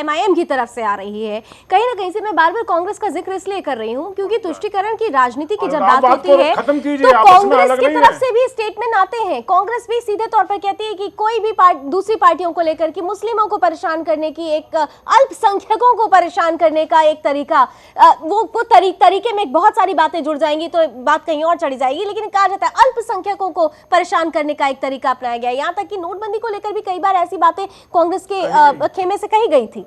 MIM की तरफ से आ रही है, कहीं ना कहीं से मैं बार बार कांग्रेस का जिक्र इसलिए कर रही हूँ क्योंकि तुष्टीकरण की राजनीति की जब बात होती है तो कांग्रेस की तरफ से भी स्टेटमेंट आते हैं। कांग्रेस भी सीधे तौर पर कहती है कि कोई भी दूसरी पार्टियों को लेकर कि मुस्लिमों को परेशान करने की, एक अल्पसंख्यकों को परेशान करने का एक तरीका, वो तरीके में बहुत सारी बातें जुड़ जाएंगी तो बात कहीं और चढ़ी जाएगी। लेकिन कहा जाता है अल्पसंख्यकों को परेशान करने का एक तरीका अपनाया गया। यहां तक कि नोटबंदी को लेकर भी कई बार ऐसी बातें कांग्रेस के खेमे से कही गई थी।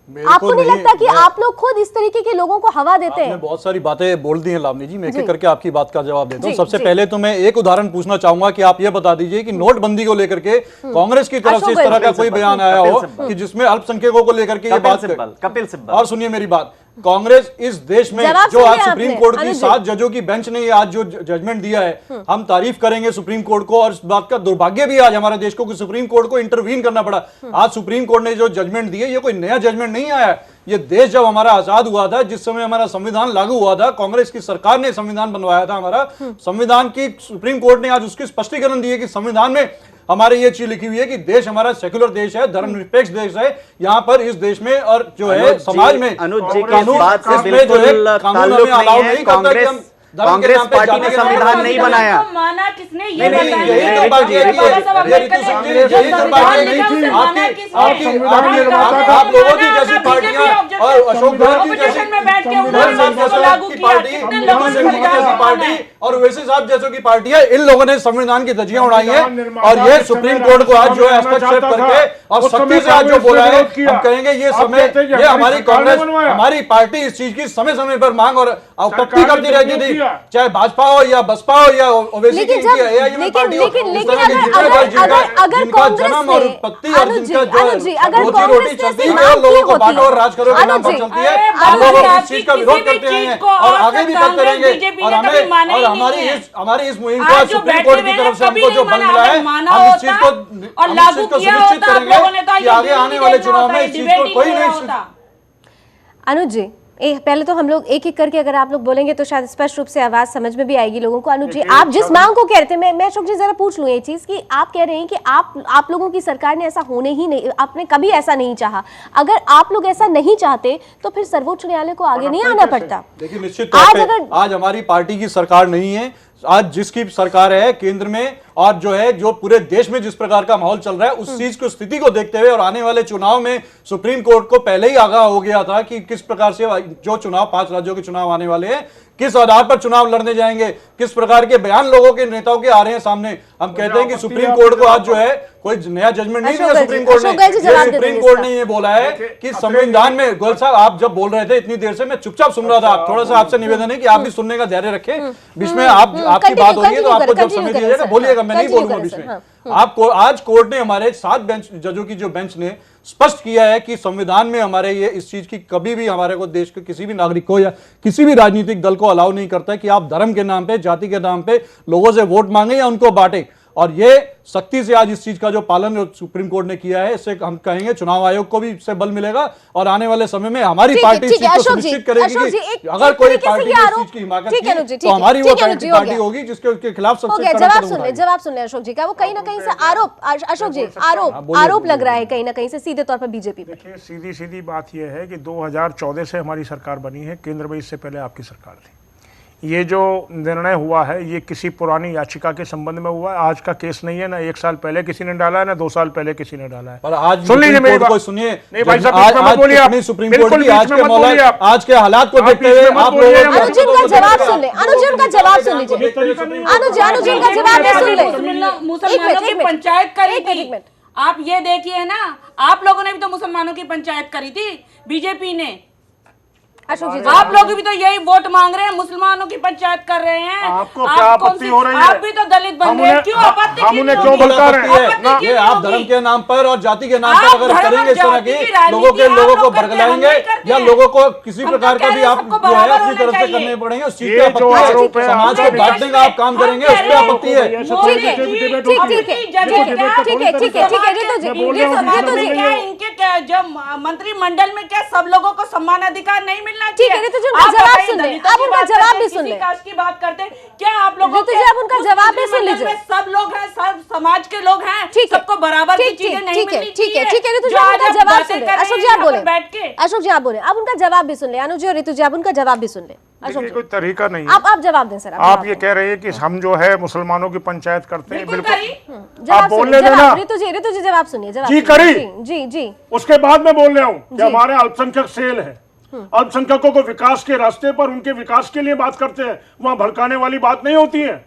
आपको नहीं लगता कि आप लोग खुद इस तरीके के लोगों को हवा देते हैं? बहुत सारी बातें बोल दी हैं लावनी जी, मैं एक करके आपकी बात का जवाब देता हूँ। जी, सबसे जी। पहले तो मैं एक उदाहरण पूछना चाहूंगा कि आप ये बता दीजिए कि नोटबंदी को लेकर के कांग्रेस की तरफ से इस तरह का कोई बयान आया हो कि जिसमें अल्पसंख्यकों को लेकर के ये बात। कपिल सिब्बल। और सुनिए मेरी बात, कांग्रेस इस देश में जवाब जो आज सुनिए सुप्रीम आपने, कोर्ट की अनुज जी। 7 जजों की बेंच ने आज जो जजमेंट दिया है, हम तारीफ करेंगे सुप्रीम कोर्ट को। और इस बात का दुर्भाग्य भी आज हमारे देश को कि सुप्रीम कोर्ट को इंटरवीन करना पड़ा। आज सुप्रीम कोर्ट ने जो जजमेंट दिए, ये कोई नया जजमेंट नहीं आया। ये देश जब हमारा आजाद हुआ था, जिस समय हमारा संविधान लागू हुआ था, कांग्रेस की सरकार ने संविधान बनवाया था हमारा। संविधान की सुप्रीम कोर्ट ने आज उसकी स्पष्टीकरण दी है कि संविधान में हमारे ये चीज लिखी हुई है कि देश हमारा सेक्युलर देश है, धर्मनिरपेक्ष देश है। यहाँ पर इस देश में और जो है समाज में अनुज जी की कानून इस बात से इसमें जो है बिल्कुल कानून ताल्लुक हमें अलाउ नहीं है। नहीं करता कि हम कांग्रेस पार्टी ने संविधान नहीं बनाया। माना किसने ये नहीं, बताया? यही तो बात है कि ये ऋतु सिंह जी, यही तो बात है कि आप लोगों की जैसी पार्टियां और अशोक गहलोत की जैसी पार्टी, ऋतु सिंह जी की जैसी पार्टी और ओवैसी साहब जैसों की पार्टियां, इन लोगों ने संविधान की धज्जियां उड़ाई हैं। और ये सुप्रीम कोर्ट को आज जो है हस्तक्षेप करके और सख्ती से आज जो बोला है, हम कहेंगे ये समय, ये हमारी कांग्रेस, हमारी पार्टी इस चीज की समय समय पर मांग और आपत्ति करती रहती थी, चाहे भाजपा हो या बसपा हो या ओवैसी की एआईएमएम पार्टी हो। अगर जिनका जन्म और उत्पत्ति और जिनका जो रोटी चलती है, लोगों को बांटो और राज करो के नाम पर चलती है, हम लोग इस चीज का विरोध करते हैं और आगे भी करते रहेंगे। और हमें और हमारी इस मुहिम को सुप्रीम कोर्ट की तरफ से हमको जो बल मिला है, हम इस चीज को सुनिश्चित करेंगे कि आगे आने वाले चुनाव में इस चीज को कोई नहीं। अनुज जी, पहले तो हम लोग एक एक करके अगर आप लोग बोलेंगे तो शायद स्पष्ट रूप से आवाज समझ में भी आएगी लोगों को। अनुज जी, आप जिस मांग को कह रहे थे, मैं अशोक जी जरा पूछ लूं ये चीज कि आप कह रहे हैं कि आप लोगों की सरकार ने ऐसा होने ही नहीं, आपने कभी ऐसा नहीं चाहा। अगर आप लोग ऐसा नहीं चाहते तो फिर सर्वोच्च न्यायालय को आगे नहीं आना पड़ता। देखिए, निश्चित तौर पे आज हमारी पार्टी की सरकार नहीं है, आज जिसकी सरकार है केंद्र में, और जो है जो पूरे देश में जिस प्रकार का माहौल चल रहा है, उस चीज को स्थिति को देखते हुए और आने वाले चुनाव में सुप्रीम कोर्ट को पहले ही आगाह हो गया था कि किस प्रकार से जो चुनाव 5 राज्यों के चुनाव आने वाले हैं, किस आधार पर चुनाव लड़ने जाएंगे, किस प्रकार के बयान लोगों के नेताओं के आ रहे हैं सामने। हम कहते हैं कि सुप्रीम कोर्ट को आज जो है कोई नया जजमेंट नहीं दिया सुप्रीम कोर्ट ने। सुप्रीम कोर्ट ने ये बोला है कि संविधान में, गोयल साहब आप जब बोल रहे थे इतनी देर से मैं चुपचाप सुन रहा था, थोड़ा सा आपसे निवेदन है कि आप भी सुनने का धैर्य रखें। बीच में आपकी बात हो रही है तो आपको जब समय दिया जाएगा बोलिएगा, मैं नहीं बोलूंगा बीच में। आपको आज कोर्ट ने, हमारे 7 बेंच जजों की जो बेंच ने स्पष्ट किया है कि संविधान में हमारे ये इस चीज की कभी भी हमारे को, देश के किसी भी नागरिक को या किसी भी राजनीतिक दल को अलाउ नहीं करता है कि आप धर्म के नाम पे, जाति के नाम पे लोगों से वोट मांगे या उनको बांटे। और ये सख्ती से आज इस चीज का जो पालन सुप्रीम कोर्ट ने किया है, इससे हम कहेंगे चुनाव आयोग को भी इससे बल मिलेगा और आने वाले समय में हमारी पार्टी इस चीज को सुनिश्चित करेगी कि अगर कोई पार्टी इस चीज की हिमाकत की तो हमारी वो पार्टी होगी जिसके खिलाफ सबसे जवाब सुन ले अशोक जी का। वो कहीं ना कहीं से आरोप, अशोक जी आरोप लग रहा है कहीं ना कहीं से सीधे तौर पर बीजेपी पे। देखिए, सीधी सीधी बात यह है कि 2014 से हमारी सरकार बनी है, केंद्र में इससे पहले आपकी सरकार थी। ये जो निर्णय हुआ है ये किसी पुरानी याचिका के संबंध में हुआ है, आज का केस नहीं है। ना 1 साल पहले किसी ने डाला है, ना 2 साल पहले किसी ने डाला है। पर आज सुन लीजिए मेरी बात, सुनिए। नहीं भाई साहब, आज बोलिए आप, सुप्रीम कोर्ट की आज के हालात को देखते हुए आप लोग अनुज उनका जवाब सुन ले, अनुज उनका जवाब सुन लीजिए, अनुज उनका जवाब सुन ले। मुसलमानों की पंचायत करी थी, आप ये देखिए ना, आप लोगों ने भी तो मुसलमानों की पंचायत करी थी, बीजेपी ने। अशोक जी, आप लोग भी तो यही वोट मांग रहे हैं, मुसलमानों की पंचायत कर रहे हैं। आपको क्या आपत्ति हो रही है? आप भी तो दलित बन रहे हैं, क्यों आपत्ति? हम उन्हें क्यों भड़का रहे हैं? ये आप धर्म के नाम पर और जाति के नाम पर अगर करेंगे इस तरह की लोगों को भड़काएंगे या लोगों को किसी प्रकार का भी आप जो है अपनी तरफ से करने पड़ेंगे, उस चीज पे आपत्ति है। समाज को बांटने का आप काम करेंगे, उस पर आपत्ति है। इनके जो मंत्रिमंडल में क्या सब लोगों को समान अधिकार नहीं मिलना ठीक है, ऋतु जी उनका जवाब सुन ले, आप उनका जवाब भी सुन ले। कास्ट की बात करते हैं, क्या आप लोगों ऋतु जी आप उनका जवाब भी सुन लीजिए। सब लोग हैं, सब समाज के लोग हैं, ठीक है, सबको बराबर की चीजें नहीं मिलनी चाहिए। ठीक है, ऋतु जी आप उनका जवाब सुन ले। अशोक जी आप बोले, अशोक जी आप बोले, आप उनका जवाब भी सुन ले। अनुज और ऋतु जी आप उनका जवाब भी सुन ले। अशोक जी कोई तरीका नहीं है। आप जवाब दें सर। आप ये कह रहे हैं कि हम जो है मुसलमानों की पंचायत करते हैं, बिल्कुल आप बोलने देना। ऋतु जी जवाब सुनिए। जी करी, जी उसके बाद में बोल रहा हूँ कि हमारे अल्पसंख्यक सेल है, अल्पसंख्यकों को विकास के रास्ते पर उनके विकास के लिए बात करते हैं, वहां भड़काने वाली बात नहीं होती है।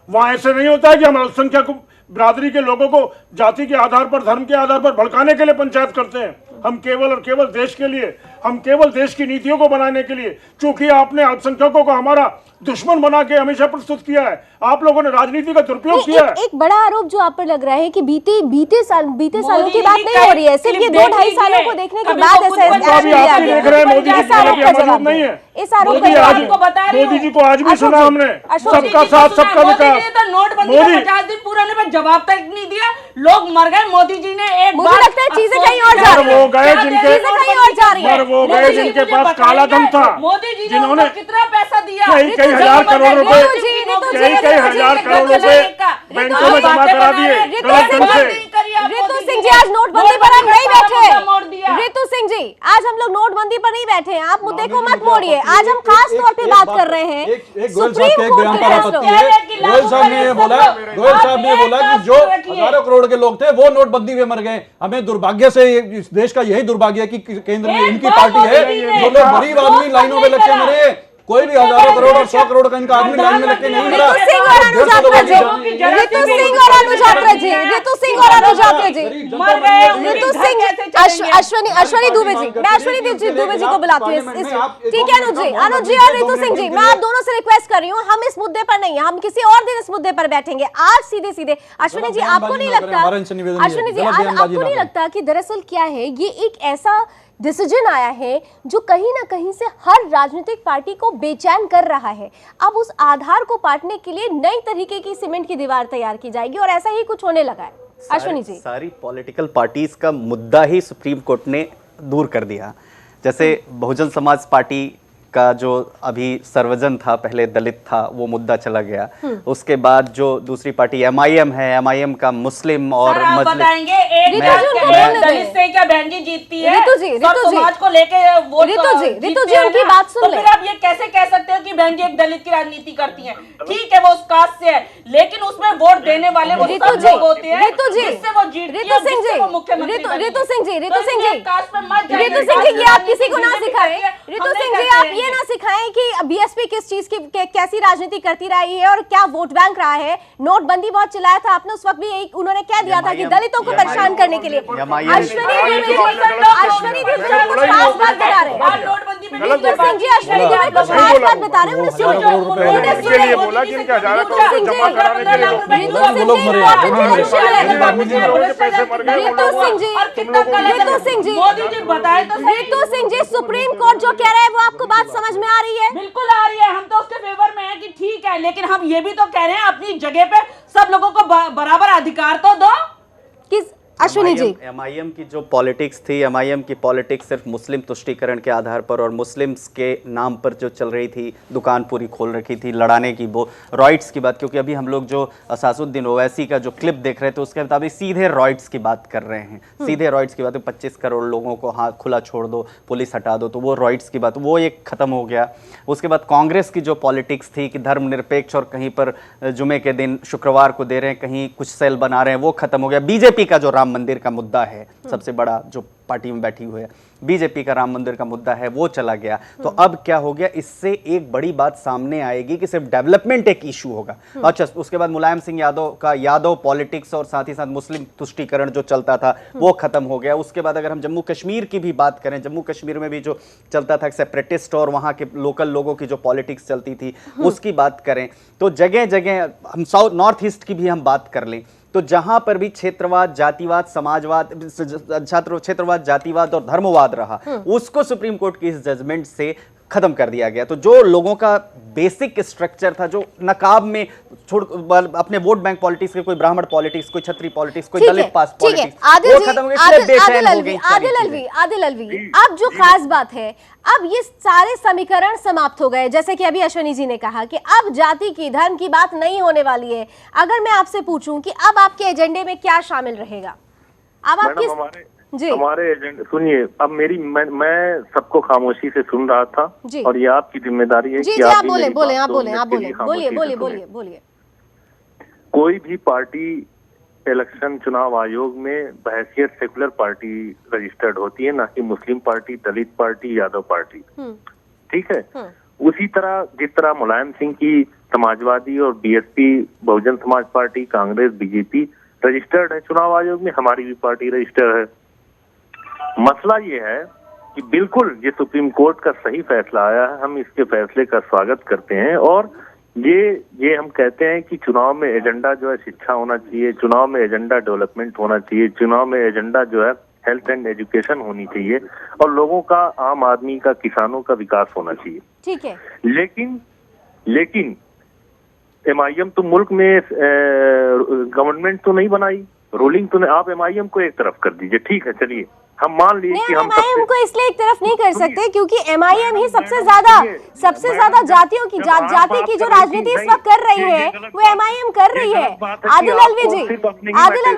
वहां ऐसे नहीं होता है कि हम अल्पसंख्यक बिरादरी के लोगों को जाति के आधार पर, धर्म के आधार पर भड़काने के लिए पंचायत करते हैं। हम केवल और केवल देश के लिए, हम केवल देश की नीतियों को बनाने के लिए, चूंकि आपने अल्पसंख्यकों को हमारा दुश्मन बना के हमेशा प्रस्तुत किया है, आप लोगों ने राजनीति का दुरुपयोग किया है। एक बड़ा आरोप जो आप पर लग रहा है कि बीते सालों की बात नहीं हो रही है, सिर्फ ये 2-2.5 सालों को देखने के बाद ऐसा अभी आप भी देख रहे हैं मोदी जी मौजूद नहीं है। इस आरोप मोदी जी को आज भी सुना हमने, सबका साथ सबका विकास। नोटबंदी 50 दिन पूरा होने पर जवाब तक नहीं दिया, लोग मर गए। मोदी जी ने एक मुझे लगता है चीजें कहीं और जा रही है, वो गए जिनके कहीं और जा रही है, वो गए जिनके पास काला धन था। मोदी जी जिन्होंने ने कितना पैसा दिया, कई हजार करोड़ रुपए, कई हजार करोड़ रुपए बैंकों में जमा करा दिए गलत ढंग से। ऋतु सिंह जी, आज नोटबंदी पर हम नहीं बैठे। ऋतु सिंह जी, आज हम लोग नोटबंदी पर नहीं बैठे हैं, आप मुद्दे को मत मोड़िए। आज हम खास तौर पे बात कर रहे हैं सुप्रीम कोर्ट के फैसलों। गोयल साहब ने ये बोला कि जो हजारों करोड़ के लोग थे वो नोटबंदी में मर गए। हमें दुर्भाग्य से इस देश का यही दुर्भाग्य है कि केंद्र में इनकी पार्टी है, जो लोग गरीब आदमी लाइनों में लग के मरे। कोई भी हजारों करोड़ और 100 करोड़ का इनका आदमी लाइन में लग के नहीं मरा। ऋतु सिंह और अनुज ठाकुर जी, ऋतु सिंह और अनुज ठाकुर जी, अश्वनी दुबे जी, मैं अश्वनी दुबे जी को बुलाती हूँ। ठीक है अनुज जी और ऋतु सिंह जी, मैं आप दोनों से रिक्वेस्ट कर रही हूँ, हम इस मुद्दे पर नहीं, हम किसी और दिन इस मुद्दे पर बैठेंगे। आज सीधे अश्वनी जी, आपको नहीं लगता, अश्वनी जी आपको नहीं लगता कि दरअसल क्या है, ये एक ऐसा डिसीजन आया है जो कहीं ना कहीं से हर राजनीतिक पार्टी को बेचैन कर रहा है? अब उस आधार को पाटने के लिए नई तरीके की सीमेंट की दीवार तैयार की जाएगी और ऐसा ही कुछ होने लगा है। अश्वनी जी, सारी पॉलिटिकल पार्टीज का मुद्दा ही सुप्रीम कोर्ट ने दूर कर दिया। जैसे बहुजन समाज पार्टी का जो अभी सर्वजन था, पहले दलित था, वो मुद्दा चला गया। उसके बाद जो दूसरी पार्टी एमआईएम है, एमआईएम का मुस्लिम और बताएंगे एक दलित से क्या बहन जी जीतती है, समाज को लेके वोट। ऋतु जी उनकी बात सुन ले। फिर आप ये कैसे कह सकते हो कि बहन जी एक दलित की राजनीति करती हैं? ठीक है, वो उस कास्ट से है, लेकिन उसमें वोट देने वाले वो सब लोग होते हैं जिससे वो जीतती है, जिससे वो मुख्यमंत्री। ऋतु सिंह जी, आप किसी को ना सिखाएं। ऋतु सिंह जी, आप ये ना सिखाएं कि बीएसपी किस चीज की कैसी राजनीति करती रही है और क्या वोट बैंक रहा है। नोटबंदी बहुत चिल्लाया था आपने, उस वक्त भी उन्होंने कह दिया था कि दलितों को परेशान करने के लिए। अश्वनी दुबे कुछ खास बात बता रहे हैं। ऋतु सिंह जी, अश्वनी दुबे कुछ खास बात बता रहे हैं, ऋतु सिंह जी, सुप्रीम कोर्ट जो कह रहा है वो आपको बात समझ में आ रही है? बिल्कुल आ रही है, हम तो उसके फेवर में हैं कि ठीक है, लेकिन हम ये भी तो कह रहे हैं अपनी जगह पे सब लोगों को बराबर अधिकार तो दो। किस अश्विनी जी, एमआईएम की जो पॉलिटिक्स थी, एमआईएम की पॉलिटिक्स सिर्फ मुस्लिम तुष्टीकरण के आधार पर और मुस्लिम्स के नाम पर जो चल रही थी, दुकान पूरी खोल रखी थी लड़ाने की, वो रॉइट्स की बात। क्योंकि अभी हम लोग जो असासुद्दीन ओवैसी का जो क्लिप देख रहे थे उसके मुताबिक सीधे रॉइट्स की बात कर रहे हैं, सीधे रॉइट्स की बात। 25 करोड़ लोगों को हाथ खुला छोड़ दो, पुलिस हटा दो, तो वो रॉइट्स की बात, वो एक खत्म हो गया। उसके बाद कांग्रेस की जो पॉलिटिक्स थी कि धर्मनिरपेक्ष और कहीं पर जुमे के दिन शुक्रवार को दे रहे हैं, कहीं कुछ सेल बना रहे हैं, वो खत्म हो गया। बीजेपी का जो राम मंदिर का मुद्दा है, सबसे बड़ा जो पार्टी में बैठी हुई है, बीजेपी का राम मंदिर का मुद्दा है, वो चला गया। तो अब क्या हो गया, इससे एक बड़ी बात सामने आएगी कि सिर्फ डेवलपमेंट एक इशू होगा। अच्छा, उसके बाद मुलायम सिंह यादव का यादव पॉलिटिक्स और साथ ही साथ मुस्लिम तुष्टीकरण जो चलता था वो खत्म हो गया। उसके बाद अगर हम जम्मू कश्मीर की भी बात करें, जम्मू कश्मीर में भी जो चलता था सेपरेटिस्ट और वहाँ के लोकल लोगों की जो पॉलिटिक्स चलती थी उसकी बात करें, तो जगह जगह हम साउथ नॉर्थ ईस्ट की भी हम बात कर लें तो जहां पर भी क्षेत्रवाद, जातिवाद, समाजवाद, क्षेत्रवाद, जातिवाद और धर्मवाद रहा, उसको सुप्रीम कोर्ट की इस जजमेंट से खत्म कर दिया गया। तो जो लोगों का बेसिक स्ट्रक्चर था, जो नकाब में छोड़ अपने वोट बैंक पॉलिटिक्स के, कोई ब्राह्मण पॉलिटिक्स, कोई छत्री पॉलिटिक्स, कोई दलित पास पॉलिटिक्स, वो खत्म हो गई। आदिल अलवी, अब जो खास बात है, अब ये सारे समीकरण समाप्त हो गए। जैसे कि अभी अश्वनी जी ने कहा कि अब जाति की, धर्म की बात नहीं होने वाली है। अगर मैं आपसे पूछूं कि अब आपके एजेंडे में क्या शामिल रहेगा, अब आप किस हमारे एजेंडे सुनिए। अब मैं सबको खामोशी से सुन रहा था और ये आपकी जिम्मेदारी है कि आप बोलिए। कोई भी पार्टी इलेक्शन चुनाव आयोग में बहैसियत सेकुलर पार्टी रजिस्टर्ड होती है, ना कि मुस्लिम पार्टी, दलित पार्टी, यादव पार्टी। ठीक है, उसी तरह जिस तरह मुलायम सिंह की समाजवादी और BSP, Bahujan Samaj party, Congress, BJP registered है चुनाव आयोग में, हमारी भी पार्टी रजिस्टर्ड है। मसला ये है कि बिल्कुल ये सुप्रीम कोर्ट का सही फैसला आया है, हम इसके फैसले का स्वागत करते हैं। और ये हम कहते हैं कि चुनाव में एजेंडा जो है शिक्षा होना चाहिए, चुनाव में एजेंडा डेवलपमेंट होना चाहिए, चुनाव में एजेंडा जो है हेल्थ एंड एजुकेशन होनी चाहिए, और लोगों का, आम आदमी का, किसानों का विकास होना चाहिए। ठीक है, लेकिन MIM तो मुल्क में गवर्नमेंट तो नहीं बनाई, रूलिंग तो नहीं। आप MIM को एक तरफ कर दीजिए, ठीक है, चलिए हम मान लिए कि हम MIM को इसलिए एक तरफ नहीं कर सकते क्योंकि MIM ही सबसे ज्यादा जातियों की जाति की जो राजनीति इस वक्त कर रही है वो MIM कर रही है। आदिल अलवी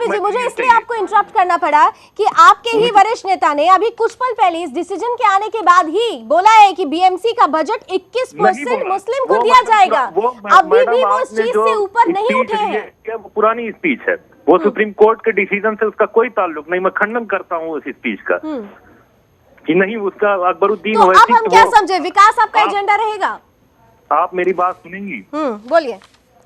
जी, मुझे इसलिए आपको इंटरप्ट करना पड़ा कि आपके ही वरिष्ठ नेता ने अभी कुछ पल पहले इस डिसीजन के आने के बाद ही बोला है कि BMC का बजट 21% मुस्लिम को दिया जाएगा। अभी भी वो इस चीज से ऊपर नहीं उठे हैं। पुरानी स्पीच है, वो सुप्रीम कोर्ट के डिसीजन से उसका कोई ताल्लुक नहीं। मैं खंडन करता हूँ उस स्पीच का कि नहीं, उसका अकबरुद्दीन तो अब हम क्या समझे, विकास आपका एजेंडा रहेगा? आप मेरी बात सुनेंगी? बोलिए।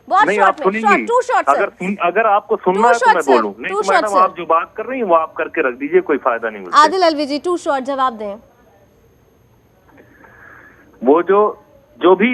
नहीं, आप सुनेंगी? अगर आपको सुनना है तो मैं बोलूं। नहीं तो मैडम आप जो बात कर रही हैं वो आप करके रख दीजिए, कोई फायदा नहीं मुझे। आदिल अलवी जी, टू शॉर्ट जवाब दें। वो जो भी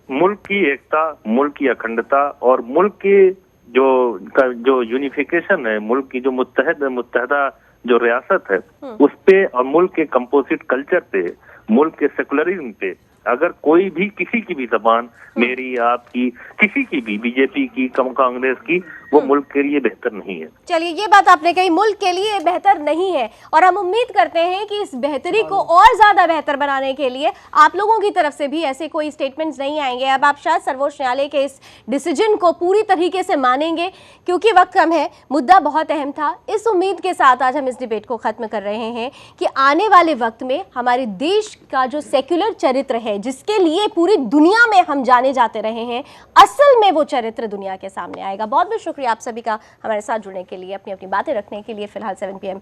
मुल्क की एकता, मुल्क की अखंडता और मुल्क की जो यूनिफिकेशन है, मुल्क की जो मुत्तहदा जो रियासत है, उस पे और मुल्क के कंपोजिट कल्चर पे, मुल्क के सेकुलरिज्म पे अगर कोई भी, किसी की भी जबान, मेरी, आपकी, किसी की भी, बीजेपी की, कांग्रेस की, वो मुल्क के लिए बेहतर नहीं है। चलिए, ये बात आपने कही, मुल्क के लिए बेहतर नहीं है, और हम उम्मीद करते हैं कि इस बेहतरी को और ज्यादा बेहतर बनाने के लिए आप लोगों की तरफ से भी ऐसे कोई स्टेटमेंट्स नहीं आएंगे। अब आप शायद सर्वोच्च न्यायालय के इस डिसीजन को पूरी तरीके से मानेंगे क्योंकि वक्त कम है, मुद्दा बहुत अहम था। इस उम्मीद के साथ आज हम इस डिबेट को खत्म कर रहे हैं कि आने वाले वक्त में हमारे देश का जो सेक्युलर चरित्र है, जिसके लिए पूरी दुनिया में हम जाने जाते रहे हैं, असल में वो चरित्र दुनिया के सामने आएगा। बहुत बहुत शुक्रिया आप सभी का हमारे साथ जुड़ने के लिए, अपनी अपनी बातें रखने के लिए। फिलहाल 7 PM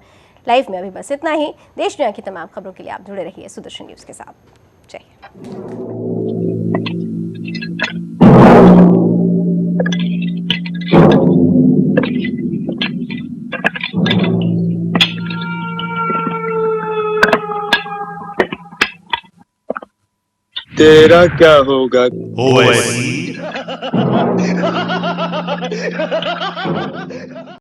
लाइव में अभी बस इतना ही। देश दुनिया की तमाम खबरों के लिए आप जुड़े रहिए सुदर्शन न्यूज के साथ। जय तेरा क्या होगा? ओवैसी